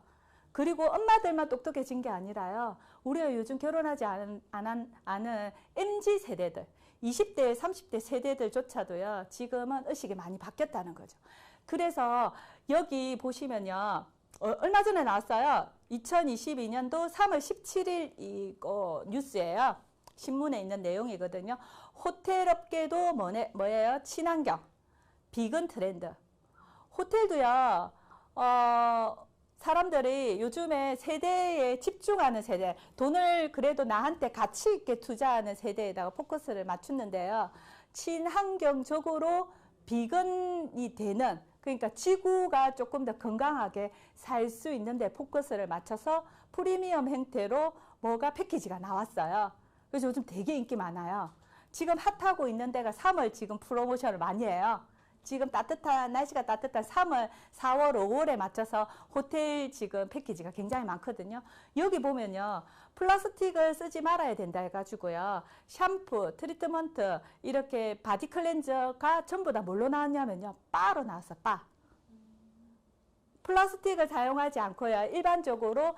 그리고 엄마들만 똑똑해진 게 아니라요. 우리가 요즘 결혼하지 않은 MZ 세대들, 20대, 30대 세대들조차도요. 지금은 의식이 많이 바뀌었다는 거죠. 그래서 여기 보시면요. 얼마 전에 나왔어요. 2022년도 3월 17일 이거 뉴스예요. 신문에 있는 내용이거든요. 호텔업계도 뭐예요? 친환경, 비건 트렌드. 호텔도요. 사람들이 요즘에 세대에 집중하는 세대, 돈을 그래도 나한테 가치 있게 투자하는 세대에다가 포커스를 맞추는데요. 친환경적으로 비건이 되는, 그러니까 지구가 조금 더 건강하게 살 수 있는 데 포커스를 맞춰서 프리미엄 형태로 뭐가 패키지가 나왔어요. 그래서 요즘 되게 인기 많아요. 지금 핫하고 있는 데가 3월 지금 프로모션을 많이 해요. 지금 날씨가 따뜻한 3월, 4월, 5월에 맞춰서 호텔 지금 패키지가 굉장히 많거든요. 여기 보면요. 플라스틱을 쓰지 말아야 된다 해가지고요. 샴푸, 트리트먼트, 이렇게 바디 클렌저가 전부 다 뭘로 나왔냐면요. 바로 나왔어, 바. 플라스틱을 사용하지 않고요. 일반적으로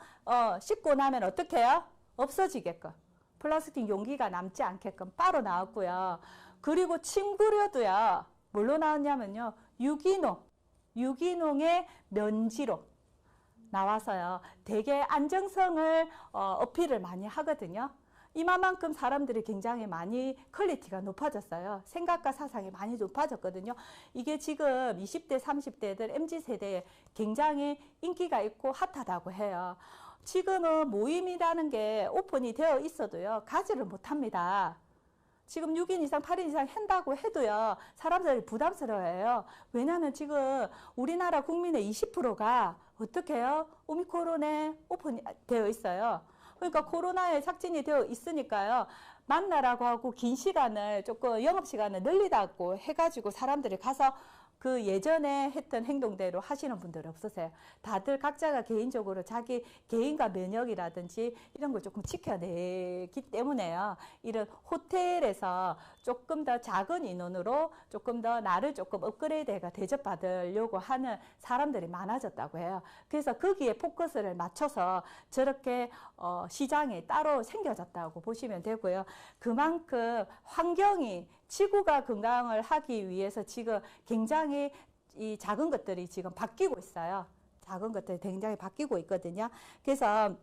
씻고 나면 어떻게 해요? 없어지게끔. 플라스틱 용기가 남지 않게끔 바로 나왔고요. 그리고 침구류도요. 뭘로 나왔냐면요. 유기농의 면지로 나와서요. 되게 안정성을 어필을 많이 하거든요. 이만큼 사람들이 굉장히 많이 퀄리티가 높아졌어요. 생각과 사상이 많이 높아졌거든요. 이게 지금 20대, 30대들 MZ세대에 굉장히 인기가 있고 핫하다고 해요. 지금은 모임이라는 게 오픈이 되어 있어도요. 가지를 못합니다. 지금 6인 이상, 8인 이상 한다고 해도요. 사람들이 부담스러워해요. 왜냐하면 지금 우리나라 국민의 20%가 어떻게 해요? 오미크론에 오픈되어 있어요. 그러니까 코로나에 삭진이 되어 있으니까요. 만나라고 하고 긴 시간을 조금 영업시간을 늘리다고 해가지고 사람들이 가서 그 예전에 했던 행동대로 하시는 분들 없으세요. 다들 각자가 개인적으로 자기 개인과 면역이라든지 이런 걸 조금 지켜내기 때문에요. 이런 호텔에서 조금 더 작은 인원으로 조금 더 나를 조금 업그레이드가 대접받으려고 하는 사람들이 많아졌다고 해요. 그래서 거기에 포커스를 맞춰서 저렇게 시장이 따로 생겨졌다고 보시면 되고요. 그만큼 환경이 지구가 건강을 하기 위해서 지금 굉장히 이 작은 것들이 지금 바뀌고 있어요. 작은 것들이 굉장히 바뀌고 있거든요. 그래서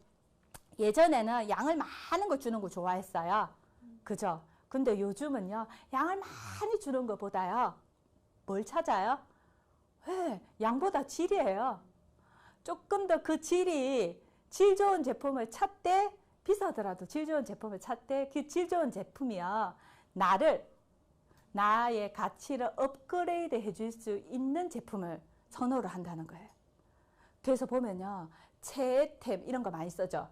예전에는 양을 많은 거 주는 거 좋아했어요. 그죠? 근데 요즘은요, 양을 많이 주는 것보다요, 뭘 찾아요? 왜? 양보다 질이에요. 조금 더 그 질이, 질 좋은 제품을 찾되, 비싸더라도 질 좋은 제품을 찾되, 그 질 좋은 제품이요, 나의 가치를 업그레이드 해줄 수 있는 제품을 선호를 한다는 거예요. 그래서 보면요, 최애템 이런 거 많이 써죠.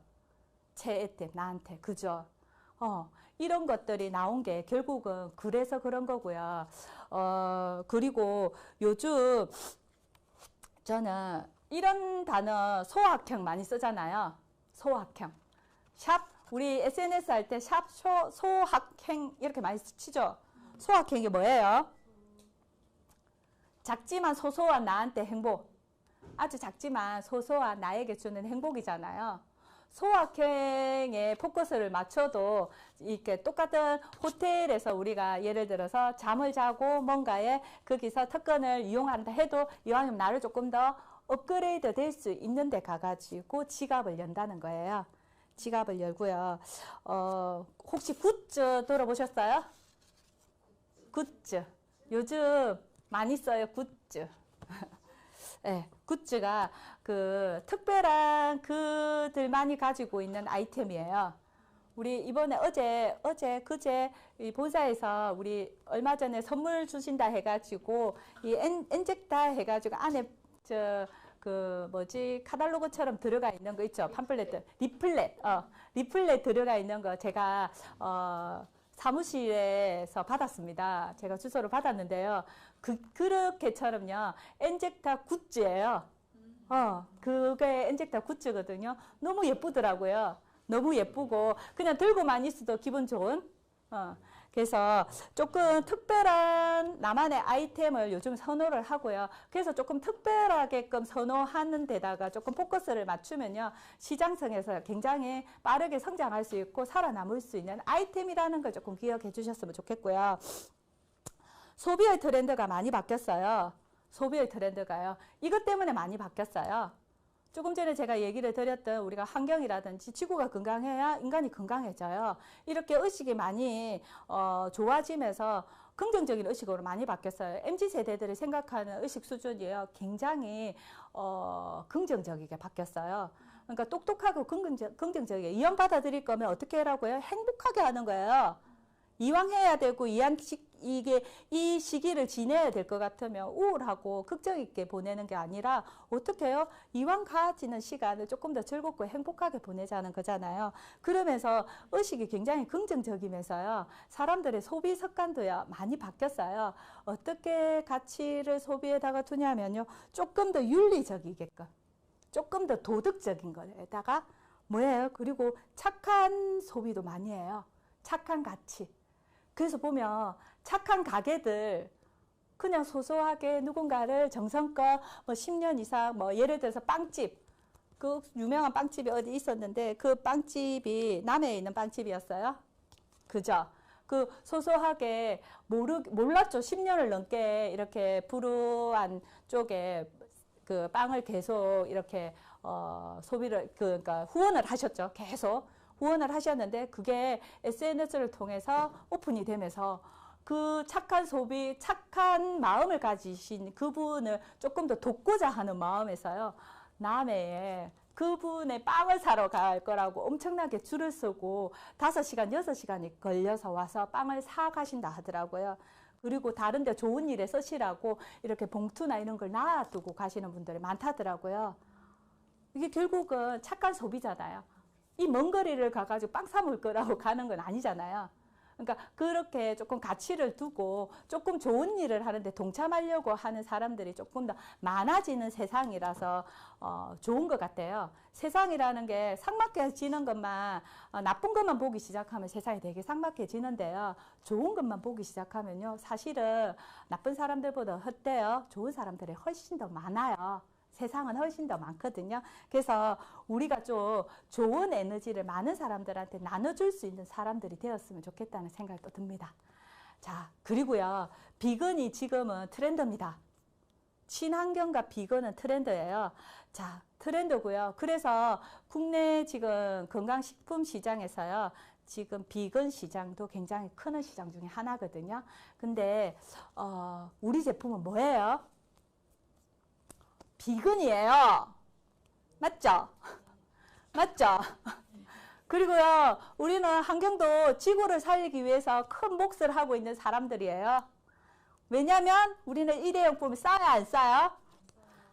최애템, 나한테. 그죠? 이런 것들이 나온 게 결국은 그래서 그런 거고요. 그리고 요즘 저는 이런 단어 소확행 많이 쓰잖아요. 소확행. 우리 SNS 할 때 샵 소확행 이렇게 많이 치죠. 소확행이 뭐예요? 작지만 소소한 나한테 행복. 아주 작지만 소소한 나에게 주는 행복이잖아요. 소확행에 포커스를 맞춰도 이렇게 똑같은 호텔에서 우리가 예를 들어서 잠을 자고 뭔가에 거기서 특권을 이용한다 해도 이왕이면 나를 조금 더 업그레이드 될 수 있는 데 가가지고 지갑을 연다는 거예요. 지갑을 열고요. 혹시 굿즈 들어보셨어요? 굿즈. 요즘 많이 써요, 굿즈. 네, 굿즈가 그 특별한 그들만이 가지고 있는 아이템이에요. 우리 이번에 그제 이 본사에서 우리 얼마 전에 선물 주신다 해가지고 이 엔젝다 해가지고 안에 카탈로그처럼 들어가 있는 거 있죠. 팜플렛, 리플렛 들어가 있는 거 제가 사무실에서 받았습니다. 제가 주소를 받았는데요. 그렇게처럼요. 엔젝타 굿즈예요. 그게 엔젝타 굿즈거든요. 너무 예쁘더라고요. 너무 예쁘고 그냥 들고만 있어도 기분 좋은. 그래서 조금 특별한 나만의 아이템을 요즘 선호를 하고요. 그래서 조금 특별하게끔 선호하는 데다가 조금 포커스를 맞추면요. 시장성에서 굉장히 빠르게 성장할 수 있고 살아남을 수 있는 아이템이라는 걸 조금 기억해 주셨으면 좋겠고요. 소비의 트렌드가 많이 바뀌었어요. 소비의 트렌드가요. 이것 때문에 많이 바뀌었어요. 조금 전에 제가 얘기를 드렸던 우리가 환경이라든지 지구가 건강해야 인간이 건강해져요. 이렇게 의식이 많이 좋아지면서 긍정적인 의식으로 많이 바뀌었어요. MZ세대들이 생각하는 의식 수준이요. 굉장히 긍정적이게 바뀌었어요. 그러니까 똑똑하고 긍정적이게 이왕 받아들일 거면 어떻게 하라고요? 행복하게 하는 거예요. 이왕 해야 되고 이 시기를 지내야 될 것 같으면 우울하고 걱정 있게 보내는 게 아니라 어떻게 해요? 이왕 가지는 시간을 조금 더 즐겁고 행복하게 보내자는 거잖아요. 그러면서 의식이 굉장히 긍정적이면서요. 사람들의 소비 습관도요. 많이 바뀌었어요. 어떻게 가치를 소비에다가 두냐면요. 조금 더 윤리적이게끔 조금 더 도덕적인 거에다가 뭐예요? 그리고 착한 소비도 많이 해요. 착한 가치. 그래서 보면 착한 가게들 그냥 소소하게 누군가를 정성껏 10년 이상 예를 들어서 빵집 그 유명한 빵집이 어디 있었는데 그 빵집이 남해에 있는 빵집이었어요. 그죠? 그 소소하게 몰랐죠. 10년을 넘게 이렇게 불우한 쪽에 그 빵을 계속 이렇게 소비를 그러니까 후원을 하셨죠. 계속 후원을 하셨는데 그게 SNS를 통해서 오픈이 되면서 그 착한 소비, 착한 마음을 가지신 그분을 조금 더 돕고자 하는 마음에서요. 남해에 그분의 빵을 사러 갈 거라고 엄청나게 줄을 서고 5시간, 6시간이 걸려서 와서 빵을 사 가신다 하더라고요. 그리고 다른 데 좋은 일에 쓰시라고 이렇게 봉투나 이런 걸 놔두고 가시는 분들이 많다더라고요. 이게 결국은 착한 소비잖아요. 이 먼 거리를 가가지고 빵 사 먹을 거라고 가는 건 아니잖아요. 그러니까 그렇게 조금 가치를 두고 조금 좋은 일을 하는데 동참하려고 하는 사람들이 조금 더 많아지는 세상이라서 좋은 것 같아요. 세상이라는 게 삭막해지는 것만 나쁜 것만 보기 시작하면 세상이 되게 삭막해지는데요. 좋은 것만 보기 시작하면요. 사실은 나쁜 사람들보다 헛되어 좋은 사람들이 훨씬 더 많아요. 세상은 훨씬 더 많거든요. 그래서 우리가 좀 좋은 에너지를 많은 사람들한테 나눠줄 수 있는 사람들이 되었으면 좋겠다는 생각이 또 듭니다. 자, 그리고요. 비건이 지금은 트렌드입니다. 친환경과 비건은 트렌드예요. 자, 트렌드고요. 그래서 국내 지금 건강식품 시장에서요. 지금 비건 시장도 굉장히 큰 시장 중에 하나거든요. 근데 우리 제품은 뭐예요? 비건이에요. 맞죠? 맞죠? 그리고요, 우리는 환경도 지구를 살리기 위해서 큰 몫을 하고 있는 사람들이에요. 왜냐면 우리는 일회용품을 써요, 안 써요?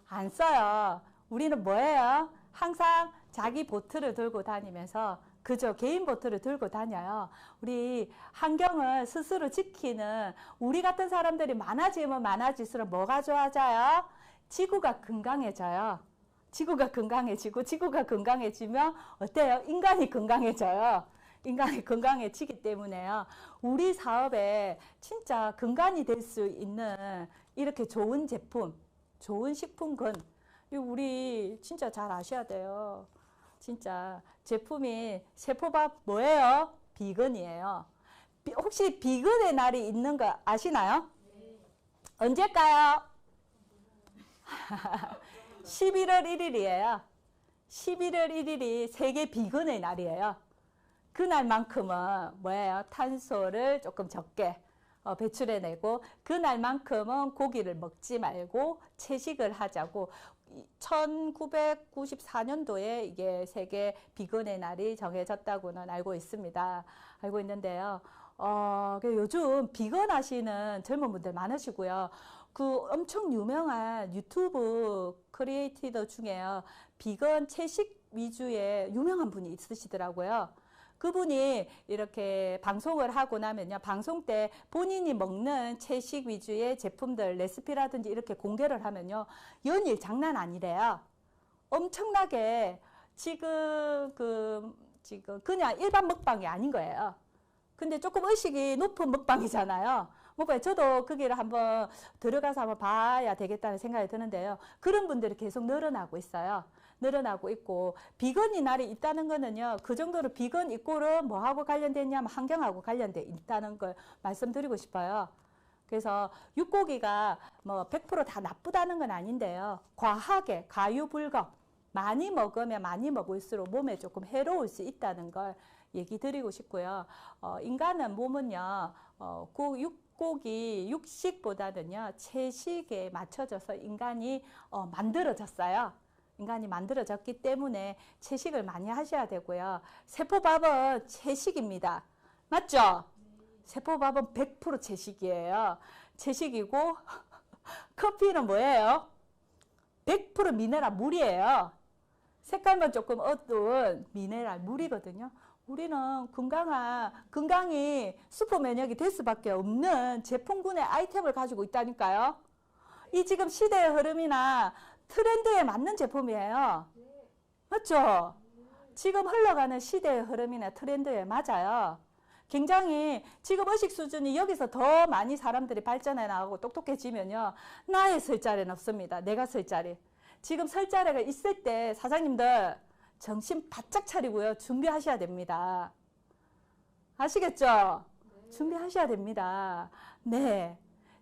안 써요. 우리는 뭐예요? 항상 자기 보트를 들고 다니면서 그저 개인 보트를 들고 다녀요. 우리 환경을 스스로 지키는 우리 같은 사람들이 많아지면 많아질수록 뭐가 좋아져요? 지구가 건강해져요. 지구가 건강해지고 지구가 건강해지면 어때요? 인간이 건강해져요. 인간이 건강해지기 때문에요. 우리 사업에 진짜 근간이 될 수 있는 이렇게 좋은 제품, 좋은 식품군 우리 진짜 잘 아셔야 돼요. 진짜 제품이 세포밥 뭐예요? 비건이에요. 혹시 비건의 날이 있는 거 아시나요? 네. 언제일까요? 11월 1일이에요. 11월 1일이 세계 비건의 날이에요. 그날만큼은 뭐예요? 탄소를 조금 적게 배출해내고 그날만큼은 고기를 먹지 말고 채식을 하자고 1994년도에 이게 세계 비건의 날이 정해졌다고는 알고 있습니다. 알고 있는데요. 요즘 비건 하시는 젊은 분들 많으시고요. 그 엄청 유명한 유튜브 크리에이터 중에요. 비건 채식 위주의 유명한 분이 있으시더라고요. 그분이 이렇게 방송을 하고 나면요. 방송 때 본인이 먹는 채식 위주의 제품들, 레시피라든지 이렇게 공개를 하면요. 연일 장난 아니래요. 엄청나게 지금 그냥 일반 먹방이 아닌 거예요. 근데 조금 의식이 높은 먹방이잖아요. 먹방 저도 거기를 한번 들어가서 한번 봐야 되겠다는 생각이 드는데요. 그런 분들이 계속 늘어나고 있어요. 늘어나고 있고 비건이 날이 있다는 거는요. 그 정도로 비건 이꼴은 뭐하고 관련됐냐면 환경하고 관련돼 있다는 걸 말씀드리고 싶어요. 그래서 육고기가 뭐 100% 다 나쁘다는 건 아닌데요. 과하게 과유불급 많이 먹으면 많이 먹을수록 몸에 조금 해로울 수 있다는 걸 얘기 드리고 싶고요. 인간은 몸은요. 육고기 육식보다는요. 채식에 맞춰져서 인간이 만들어졌어요. 인간이 만들어졌기 때문에 채식을 많이 하셔야 되고요. 세포밥은 채식입니다. 맞죠? 세포밥은 100% 채식이에요. 채식이고 커피는 뭐예요? 100% 미네랄 물이에요. 색깔만 조금 어두운 미네랄 물이거든요. 우리는 건강이 슈퍼 면역이 될 수밖에 없는 제품군의 아이템을 가지고 있다니까요. 이 지금 시대의 흐름이나 트렌드에 맞는 제품이에요. 맞죠? 지금 흘러가는 시대의 흐름이나 트렌드에 맞아요. 굉장히 지금 의식 수준이 여기서 더 많이 사람들이 발전해 나가고 똑똑해지면요. 나의 설 자리는 없습니다. 내가 설 자리. 지금 설 자리가 있을 때 사장님들 정신 바짝 차리고요. 준비하셔야 됩니다. 아시겠죠? 네. 준비하셔야 됩니다. 네.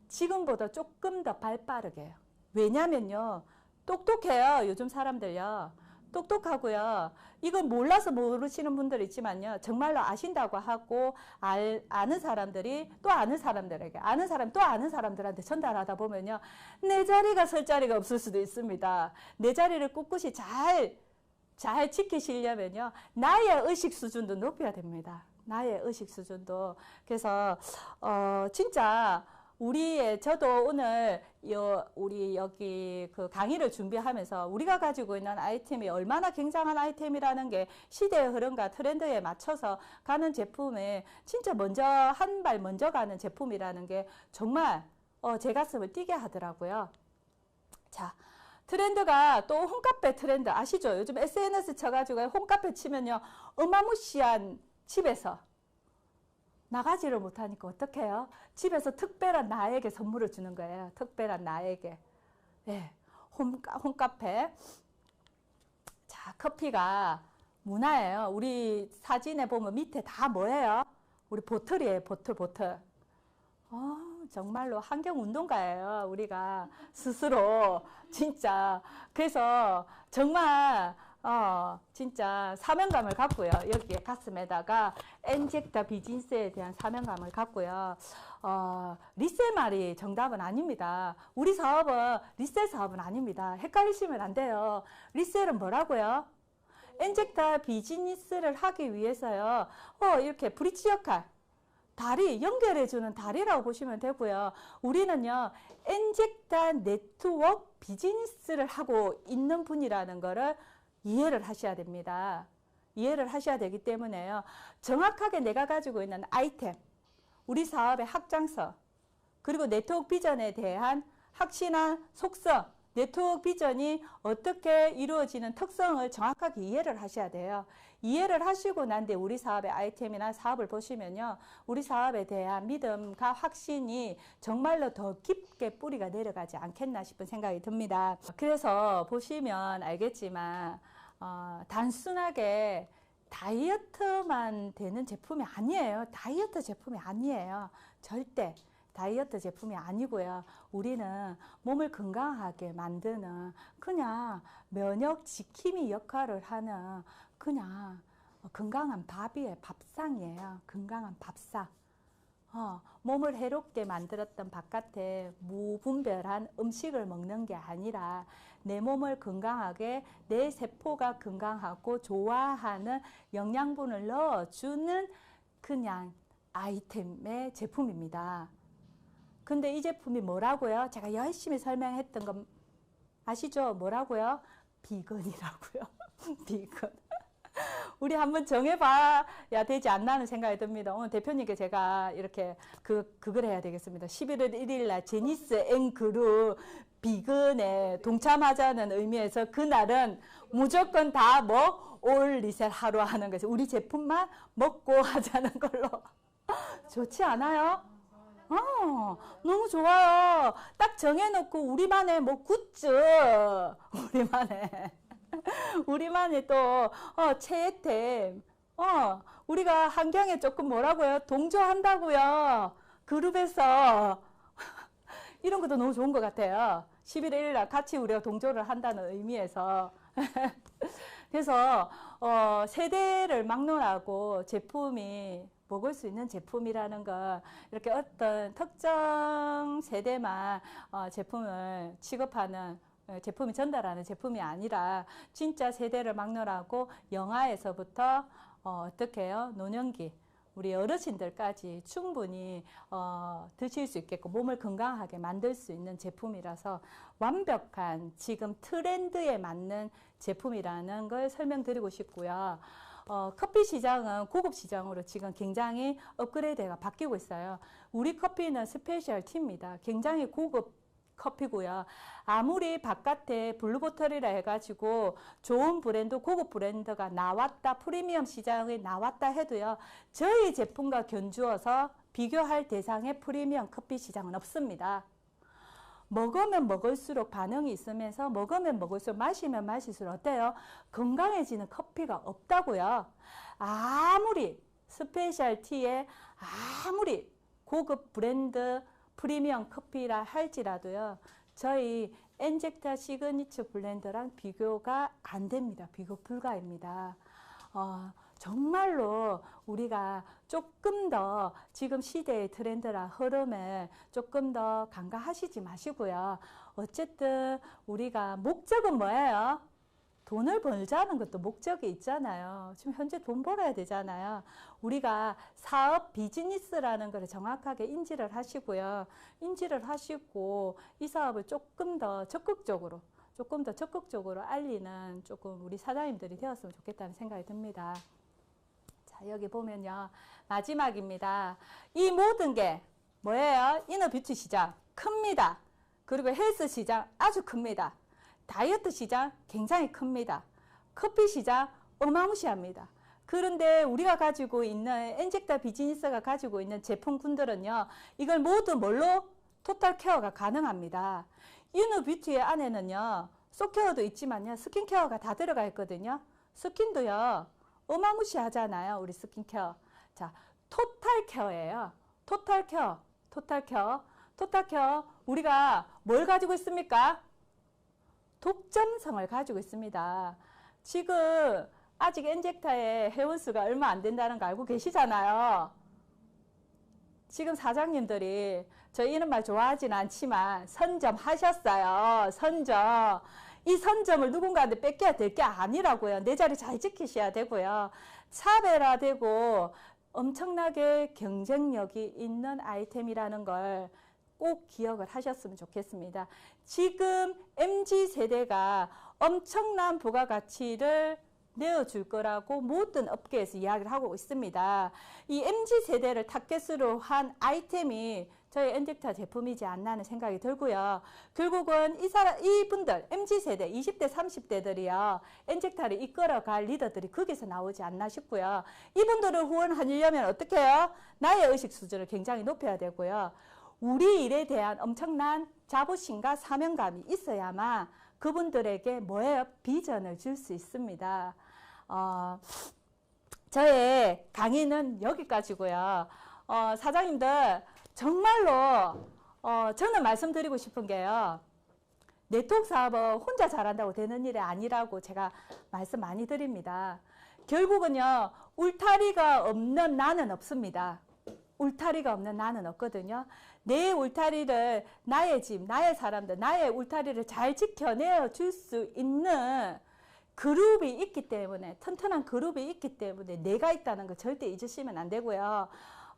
지금보다 조금 더 발 빠르게요. 왜냐면요. 똑똑해요. 요즘 사람들요. 똑똑하고요. 이건 몰라서 모르시는 분들 있지만요. 정말로 아신다고 하고 아는 사람들이 또 아는 사람들에게 아는 사람 또 아는 사람들한테 전달하다 보면요. 내 자리가 설 자리가 없을 수도 있습니다. 내 자리를 꿋꿋이 잘 지키시려면요. 나의 의식 수준도 높여야 됩니다. 나의 의식 수준도. 그래서 진짜 저도 오늘 우리 여기 그 강의를 준비하면서 우리가 가지고 있는 아이템이 얼마나 굉장한 아이템이라는 게 시대의 흐름과 트렌드에 맞춰서 가는 제품에 진짜 한 발 먼저 가는 제품이라는 게 정말 제 가슴을 뛰게 하더라고요. 자, 트렌드가 또 홈카페 트렌드 아시죠? 요즘 SNS 쳐가지고 홈카페 치면요. 어마무시한 집에서 나가지를 못하니까 어떡해요? 집에서 특별한 나에게 선물을 주는 거예요. 특별한 나에게. 네, 홈카페. 자, 커피가 문화예요. 우리 사진에 보면 밑에 다 뭐예요? 우리 보틀이에요. 보틀. 정말로 환경운동가예요. 우리가 스스로 진짜. 그래서 정말 진짜 사명감을 갖고요. 여기에 가슴에다가 엔젝다 비즈니스에 대한 사명감을 갖고요. 리셀 말이 정답은 아닙니다. 우리 사업은 리셀 사업은 아닙니다. 헷갈리시면 안 돼요. 리셀은 뭐라고요? 엔젝다 비즈니스를 하기 위해서요. 이렇게 브릿지 역할. 다리, 연결해주는 다리라고 보시면 되고요. 우리는요, 엔젝다 네트워크 비즈니스를 하고 있는 분이라는 거를 이해를 하셔야 됩니다. 이해를 하셔야 되기 때문에요. 정확하게 내가 가지고 있는 아이템, 우리 사업의 확장성, 그리고 네트워크 비전에 대한 확신한 속성, 네트워크 비전이 어떻게 이루어지는 특성을 정확하게 이해를 하셔야 돼요. 이해를 하시고 난 뒤에 우리 사업의 아이템이나 사업을 보시면요. 우리 사업에 대한 믿음과 확신이 정말로 더 깊게 뿌리가 내려가지 않겠나 싶은 생각이 듭니다. 그래서 보시면 알겠지만 단순하게 다이어트만 되는 제품이 아니에요. 다이어트 제품이 아니에요. 절대. 다이어트 제품이 아니고요. 우리는 몸을 건강하게 만드는 그냥 면역 지킴이 역할을 하는 그냥 건강한 밥이에요. 밥상이에요. 건강한 밥상. 몸을 해롭게 만들었던 바깥에 무분별한 음식을 먹는 게 아니라 내 몸을 건강하게 내 세포가 건강하고 좋아하는 영양분을 넣어주는 그냥 아이템의 제품입니다. 근데 이 제품이 뭐라고요? 제가 열심히 설명했던 건 아시죠? 뭐라고요? 비건이라고요. 비건. 우리 한번 정해봐야 되지 않나는 생각이 듭니다. 오늘 대표님께 제가 이렇게 그걸 해야 되겠습니다. 11월 1일 날 제니스 앤 그룹 비건에 동참하자는 의미에서 그날은 무조건 다 올 리셀 하루 하는 거죠. 우리 제품만 먹고 하자는 걸로. 좋지 않아요? 너무 좋아요. 딱 정해놓고 우리만의 굿즈, 우리만의 또 최애템, 우리가 환경에 조금 뭐라고요? 동조한다고요. 그룹에서 이런 것도 너무 좋은 것 같아요. 11월 1일 날 같이 우리가 동조를 한다는 의미에서. 그래서 세대를 막론하고 제품이 먹을 수 있는 제품이라는 거, 이렇게 어떤 특정 세대만 제품을 취급하는, 제품이 전달하는 제품이 아니라 진짜 세대를 막론하고 영아에서부터 어떻게 해요? 노년기, 우리 어르신들까지 충분히 드실 수 있게끔 몸을 건강하게 만들 수 있는 제품이라서 완벽한 지금 트렌드에 맞는 제품이라는 걸 설명드리고 싶고요. 커피 시장은 고급 시장으로 지금 굉장히 업그레이드가 바뀌고 있어요. 우리 커피는 스페셜티입니다. 굉장히 고급 커피고요. 아무리 바깥에 블루보틀이라 해가지고 좋은 브랜드, 고급 브랜드가 나왔다, 프리미엄 시장에 나왔다 해도요. 저희 제품과 견주어서 비교할 대상의 프리미엄 커피 시장은 없습니다. 먹으면 먹을수록 반응이 있으면서 먹으면 먹을수록 마시면 마실수록 어때요? 건강해지는 커피가 없다고요. 아무리 스페셜티에 아무리 고급 브랜드 프리미엄 커피라 할지라도요. 저희 엔젝타 시그니처 블렌더랑 비교가 안 됩니다. 비교 불가입니다. 정말로 우리가 조금 더 지금 시대의 트렌드나 흐름에 조금 더 간과하시지 마시고요. 어쨌든 우리가 목적은 뭐예요? 돈을 벌자는 것도 목적이 있잖아요. 지금 현재 돈 벌어야 되잖아요. 우리가 사업 비즈니스라는 걸 정확하게 인지를 하시고요. 인지를 하시고 이 사업을 조금 더 적극적으로 알리는 조금 우리 사장님들이 되었으면 좋겠다는 생각이 듭니다. 자, 여기 보면요. 마지막입니다. 이 모든 게 뭐예요? 이너뷰티 시장 큽니다. 그리고 헬스 시장 아주 큽니다. 다이어트 시장 굉장히 큽니다. 커피 시장 어마무시합니다. 그런데 우리가 가지고 있는 엔젝타 비즈니스가 가지고 있는 제품군들은요. 이걸 모두 뭘로? 토탈 케어가 가능합니다. 이너뷰티의 안에는요. 속케어도 있지만요. 스킨케어가 다 들어가 있거든요. 스킨도요. 어마무시하잖아요. 우리 스킨케어. 자, 토탈 케어예요. 토탈 케어. 우리가 뭘 가지고 있습니까? 독점성을 가지고 있습니다. 지금 아직 엔젝타의 회원수가 얼마 안 된다는 거 알고 계시잖아요. 지금 사장님들이 저희 이런 말 좋아하진 않지만 선점하셨어요. 선점. 이 선점을 누군가한테 뺏겨야 될 게 아니라고요. 내 자리 잘 지키셔야 되고요. 차별화되고 엄청나게 경쟁력이 있는 아이템이라는 걸 꼭 기억을 하셨으면 좋겠습니다. 지금 MZ세대가 엄청난 부가가치를 내어줄 거라고 모든 업계에서 이야기를 하고 있습니다. 이 MZ세대를 타겟으로 한 아이템이 저희 엔젝타 제품이지 않나 하는 생각이 들고요. 결국은 이분들 MZ세대 20대 30대들이요. 엔젝타를 이끌어갈 리더들이 거기서 나오지 않나 싶고요. 이분들을 후원하려면 어떻게 해요? 나의 의식 수준을 굉장히 높여야 되고요. 우리 일에 대한 엄청난 자부심과 사명감이 있어야만 그분들에게 뭐예요? 비전을 줄 수 있습니다. 저의 강의는 여기까지고요. 사장님들 정말로 저는 말씀드리고 싶은 게요. 네트워크 사업은 혼자 잘한다고 되는 일이 아니라고 제가 말씀 많이 드립니다. 결국은요. 울타리가 없는 나는 없습니다. 울타리가 없는 나는 없거든요. 내 울타리를 나의 집, 나의 사람들, 나의 울타리를 잘 지켜내어 줄 수 있는 그룹이 있기 때문에 튼튼한 그룹이 있기 때문에 내가 있다는 거 절대 잊으시면 안 되고요.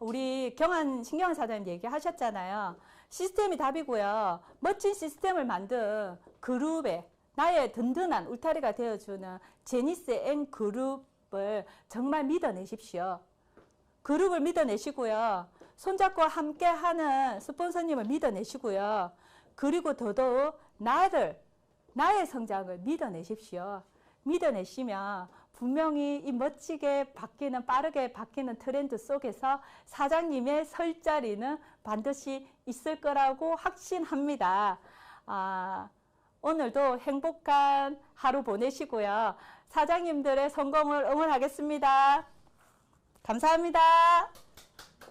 우리 신경환 사장님 얘기하셨잖아요. 시스템이 답이고요. 멋진 시스템을 만든 그룹에 나의 든든한 울타리가 되어주는 제니스 앤 그룹을 정말 믿어내십시오. 그룹을 믿어내시고요. 손잡고 함께하는 스폰서님을 믿어내시고요. 그리고 더더욱 나의 성장을 믿어내십시오. 믿어내시면 분명히 이 멋지게 빠르게 바뀌는 트렌드 속에서 사장님의 설 자리는 반드시 있을 거라고 확신합니다. 오늘도 행복한 하루 보내시고요. 사장님들의 성공을 응원하겠습니다. 감사합니다.